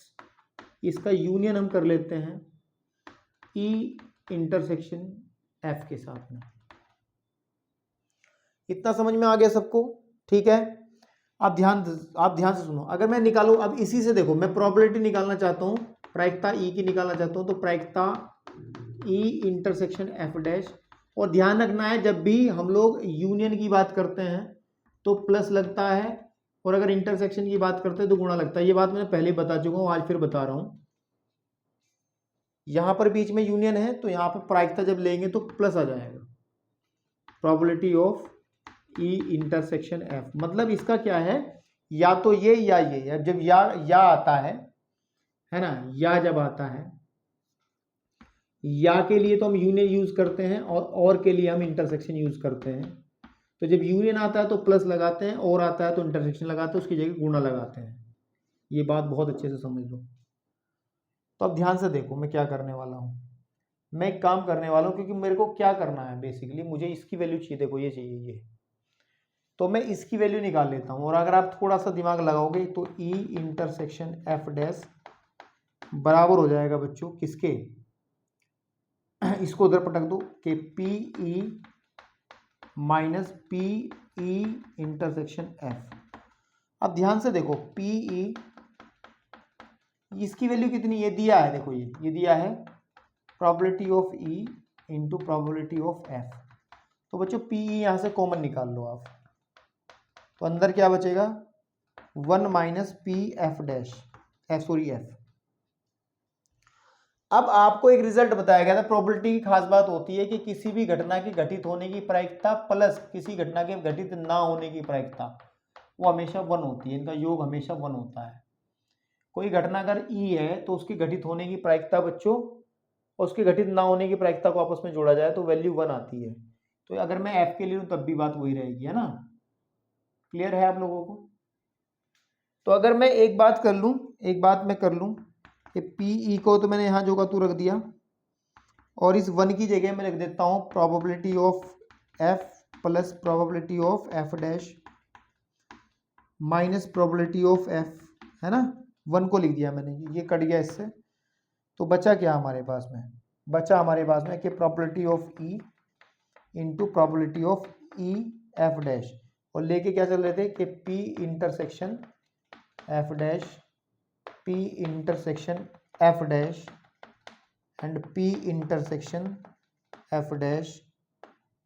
A: इसका यूनियन हम कर लेते हैं ई इंटरसेक्शन एफ के साथ में। इतना समझ में आ गया सबको, ठीक है। आप ध्यान से सुनो, अगर मैं निकालूं, अब इसी से देखो, मैं प्रोबेबिलिटी निकालना चाहता हूं, प्रायिकता ई की निकालना चाहता हूं, तो प्रायिकता ई इंटरसेक्शन एफ डैश, और ध्यान रखना है जब भी हम लोग यूनियन की बात करते हैं तो प्लस लगता है, और अगर इंटरसेक्शन की बात करते हैं तो गुणा लगता है। ये बात मैंने पहले बता चुका हूं, आज फिर बता रहा हूं। यहां पर बीच में यूनियन है तो यहां पर प्रायिकता जब लेंगे तो प्लस आ जाएगा, probability of E intersection F. मतलब इसका क्या है, या तो ये या ये, जब या आता है ना, या जब आता है, या के लिए तो हम यूनियन यूज करते हैं, और के लिए हम इंटरसेक्शन यूज करते हैं। तो जब यूनियन आता है तो प्लस लगाते हैं, और आता है तो इंटरसेक्शन लगाते हैं, उसकी जगह गुणा लगाते हैं। ये बात बहुत अच्छे से समझ लो। तो अब ध्यान से देखो मैं क्या करने वाला हूं, मैं एक काम करने वाला हूं, क्योंकि मेरे को क्या करना है बेसिकली, मुझे इसकी वैल्यू चाहिए, देखो ये चाहिए ये, तो मैं इसकी वैल्यू निकाल लेता हूं। और अगर आप थोड़ा सा दिमाग लगाओगे तो ई इंटरसेक्शन एफ डैश बराबर हो जाएगा बच्चों किसके, इसको उधर पटक दो कि P E minus P E intersection F. अब ध्यान से देखो, पी ई, इसकी वैल्यू कितनी, ये दिया है, देखो ये दिया है probability of E into probability of F. तो बच्चों पी ई यहां से कॉमन निकाल लो आप, तो अंदर क्या बचेगा, 1 minus P F dash, F. अब आपको एक रिजल्ट बताया गया था। प्रोबेबिलिटी की खास बात होती है कि किसी भी घटना के घटित होने की प्रायिकता प्लस किसी घटना के घटित ना होने की प्रायिकता, वो हमेशा 1 होती है, इनका योग हमेशा 1 होता है। कोई घटना अगर ई है तो उसकी घटित होने की प्रायिकता बच्चों और उसके घटित ना होने की प्रायिकता को आपस में जोड़ा जाए तो वैल्यू 1 आती है। तो अगर मैं एफ के लिए हूं तब भी बात वही रहेगी, है ना, क्लियर है आप लोगों को। तो अगर मैं एक बात मैं कर लूं कि पी ई को तो मैंने यहां जो का तू रख दिया, और इस 1 की जगह मैं लिख देता हूं probability of F plus probability of F dash minus probability of F, है ना, 1 को लिख दिया मैंने, ये कट गया इससे। तो बचा क्या हमारे पास में, बचा हमारे पास में कि probability of E into probability of E F dash, और लेके क्या चल रहे थे कि P intersection F dash, P intersection F dash and P intersection F dash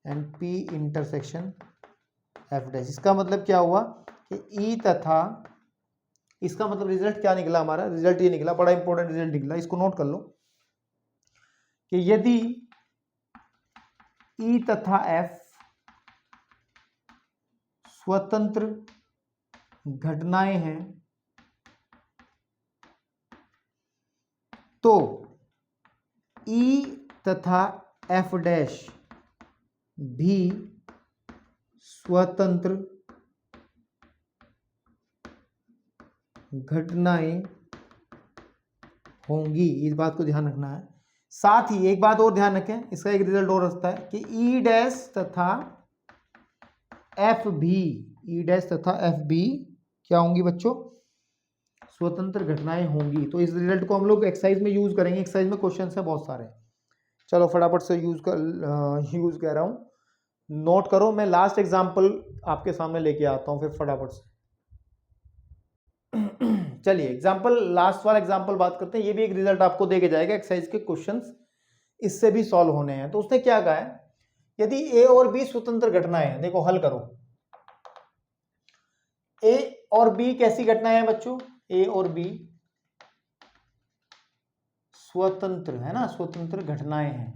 A: and P intersection F dash. इसका मतलब क्या हुआ कि ई तथा, इसका मतलब रिजल्ट क्या निकला हमारा, रिजल्ट ये निकला, बड़ा इंपॉर्टेंट रिजल्ट निकला, इसको नोट कर लो कि यदि ई तथा एफ स्वतंत्र घटनाएं हैं तो ई तथा एफ डैश भी स्वतंत्र घटनाएं होंगी। इस बात को ध्यान रखना है। साथ ही एक बात और ध्यान रखें, इसका एक रिजल्ट और रखता है कि ई डैश तथा एफ भी, ई डैश तथा एफ भी क्या होंगी बच्चों, स्वतंत्र घटनाएं होंगी। तो इस रिजल्ट को हम लोग एक्सरसाइज में यूज करेंगे, एक्सरसाइज में क्वेश्चन है बहुत सारे। चलो फटाफट से यूज कह रहा हूं, नोट करो। मैं लास्ट एग्जांपल आपके सामने लेके आता हूं फिर फटाफट से। चलिए एग्जांपल, लास्ट वाला एग्जांपल बात करते हैं। ये भी एक रिजल्ट आपको देके जाएगा, एक्सरसाइज के क्वेश्चंस इससे भी सॉल्व होने हैं। तो उसने क्या कहा है यदि ए और बी स्वतंत्र घटनाएं हैं, देखो हल करो, ए और बी कैसी घटनाएं हैं बच्चों, ए और बी स्वतंत्र है ना, स्वतंत्र घटनाएं हैं,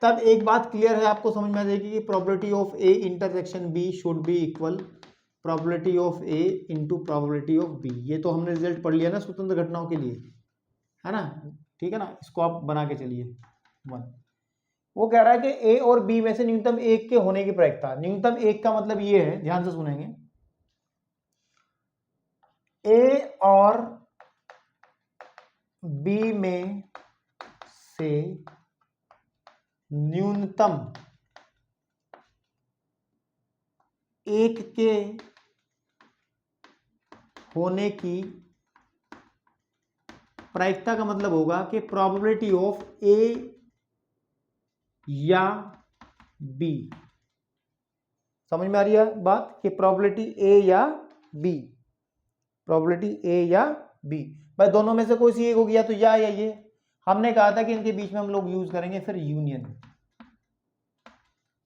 A: तब एक बात क्लियर है, आपको समझ में आ जाएगी कि probability of A intersection B should be equal probability of A into probability of B. ये तो हमने रिजल्ट पढ़ लिया ना स्वतंत्र घटनाओं के लिए, है ना, ठीक है ना, इसको आप बना के चलिए 1। वो कह रहा है कि ए और बी में से न्यूनतम एक के होने की प्रायिकता, न्यूनतम एक का मतलब ये है, ध्यान से सुनेंगे, ए और बी में से न्यूनतम एक के होने की प्रायिकता का मतलब होगा कि प्रोबेबिलिटी ऑफ ए या बी, समझ में आ रही है बात कि प्रोबेबिलिटी ए या बी, प्रोबेबिलिटी ए या बी, भाई दोनों में से कोई सी एक हो गया तो या ये, हमने कहा था कि इनके बीच में हम लोग यूज करेंगे फिर यूनियन,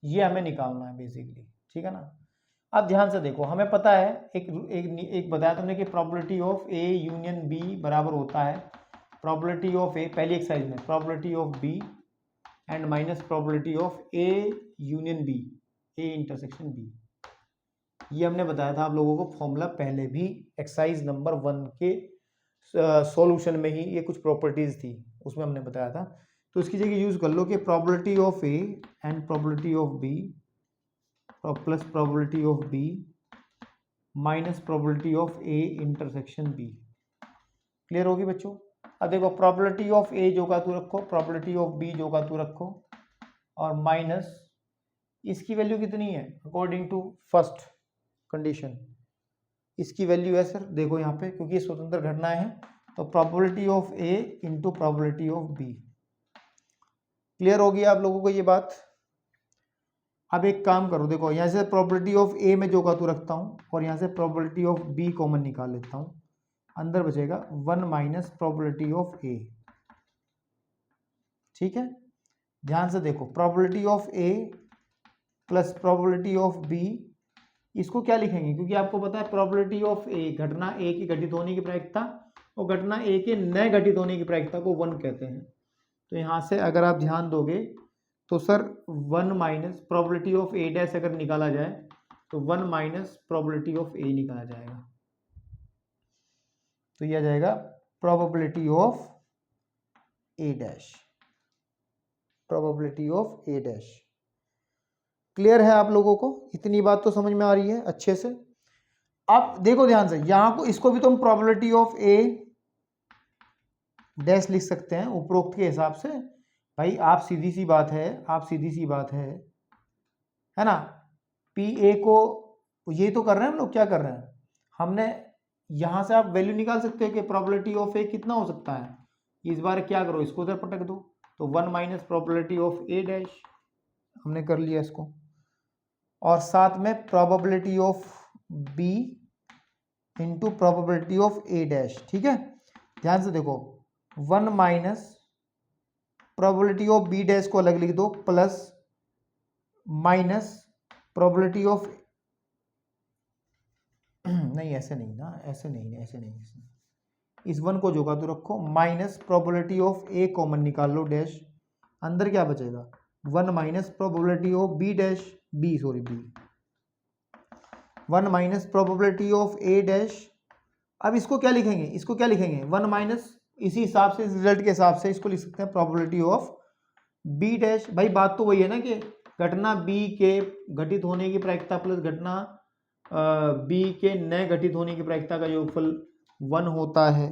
A: ये हमें निकालना है बेसिकली, ठीक है ना। अब ध्यान से देखो, हमें पता है एक बताया तुमने कि probability of A union B बराबर होता है प्रोबेबिलिटी ऑफ ए, पहली एक्सरसाइज में probability of B and minus probability of A union B, A intersection B. ये हमने बताया था आप लोगों को फॉर्मूला पहले भी एक्सरसाइज नंबर 1 के सॉल्यूशन में ही, ये कुछ प्रॉपर्टीज थी उसमें हमने बताया था, तो इसकी जगह यूज कर लो कि probability of A and probability of B plus probability of B minus probability of A intersection B. Clear होगी बच्चों। अब देखो प्रोबेबिलिटी ऑफ ए जो का तू रखो, प्रोबेबिलिटी ऑफ बी जो का तू रखो, और माइनस इसकी वैल्यू कितनी है अकॉर्डिंग टू फर्स्ट कंडीशन, इसकी वैल्यू है सर देखो यहाँ पे, क्योंकि स्वतंत्र घटनाएं हैं तो probability of A into probability of B. Clear होगी आप लोगों को ये बात। अब एक काम करो, देखो यहाँ से प्रोबेबिलिटी ऑफ ए में जो का तू रखता हूँ और यहाँ से प्रोबेबिलिटी ऑफ बी कॉमन निकाल लेता हूँ, अंदर बचेगा 1 माइनस प्रोबेबिलिटी ऑफ ए, ठीक है। ध्यान से देखो probability of A plus probability of B, इसको क्या लिखेंगे, क्योंकि आपको पता है प्रोबेबिलिटी ऑफ ए, घटना ए की घटित होने की प्रायिकता, और घटना ए के न घटित होने की प्रायिकता को 1 कहते हैं। तो यहाँ से अगर आप ध्यान दोगे तो sir 1 minus probability of A dash अगर निकाला जाए तो 1 माइनस प्रोबेबिलिटी ऑफ ए निकाला जाएगा, तो यह आ जाएगा probability of A dash, probability of A dash. Clear है आप लोगों को, इतनी बात तो समझ में आ रही है अच्छे से। अब देखो ध्यान से, यहां को इसको भी तो हम प्रोबेबिलिटी ऑफ ए डैश लिख सकते हैं उपरोक्त के हिसाब से। भाई आप सीधी सी बात है ना, पी ए को ये तो कर रहे हैं हम लोग, क्या कर रहे हैं हमने, यहां से आप वैल्यू निकाल सकते हो कि प्रोबेबिलिटी ऑफ ए कितना हो सकता है। इस बार क्या करो, इसको उधर पटक दो, तो 1 minus probability of A dash, हमने कर लिया इसको, और साथ में probability of B into probability of A dash, ठीक है। ध्यान से देखो 1 minus probability of B dash को अलग लिख दो, प्लस माइनस प्रोबेबिलिटी ऑफ नहीं ऐसे नहीं ना, ऐसे नहीं, इस 1 को जो का तो रखो, minus probability of A common निकाल लो डैश, अंदर क्या बचेगा 1 minus probability of B dash, B 1 minus probability of A dash. अब इसको क्या लिखेंगे 1 माइनस, इसी हिसाब से, इस रिजल्ट के हिसाब से इसको लिख सकते हैं प्रोबेबिलिटी ऑफ बी डैश। भाई बात तो वही है ना कि घटना बी के घटित होने की प्रायिकता प्लस घटना बी के न घटित होने की प्रायिकता का योगफल 1 होता है।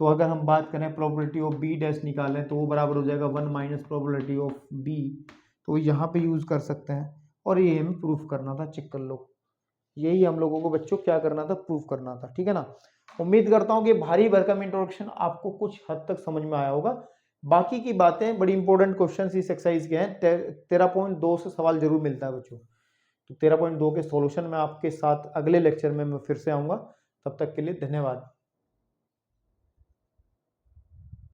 A: तो अगर हम बात करें प्रोबेबिलिटी ऑफ बी डैश निकालें तो वो बराबर हो जाएगा 1 माइनस प्रोबेबिलिटी ऑफ बी, तो यहाँ पे यूज कर सकते हैं। और ये हमें प्रूफ करना था, चेक कर लो, यही हम लोगों को बच्चों क्या करना था, प्रूफ करना था, ठीक है ना। उम्मीद करता हूँ कि भारी भरकम इंट्रोडक्शन आपको कुछ हद तक समझ में आया होगा। बाकी की बातें बड़ी इंपॉर्टेंट क्वेश्चन इस एक्सरसाइज के हैं। 13.2 से सवाल जरूर मिलता है बच्चों, तो 13.2 के सॉल्यूशन में आपके साथ अगले लेक्चर में मैं फिर से आऊँगा। तब तक के लिए धन्यवाद।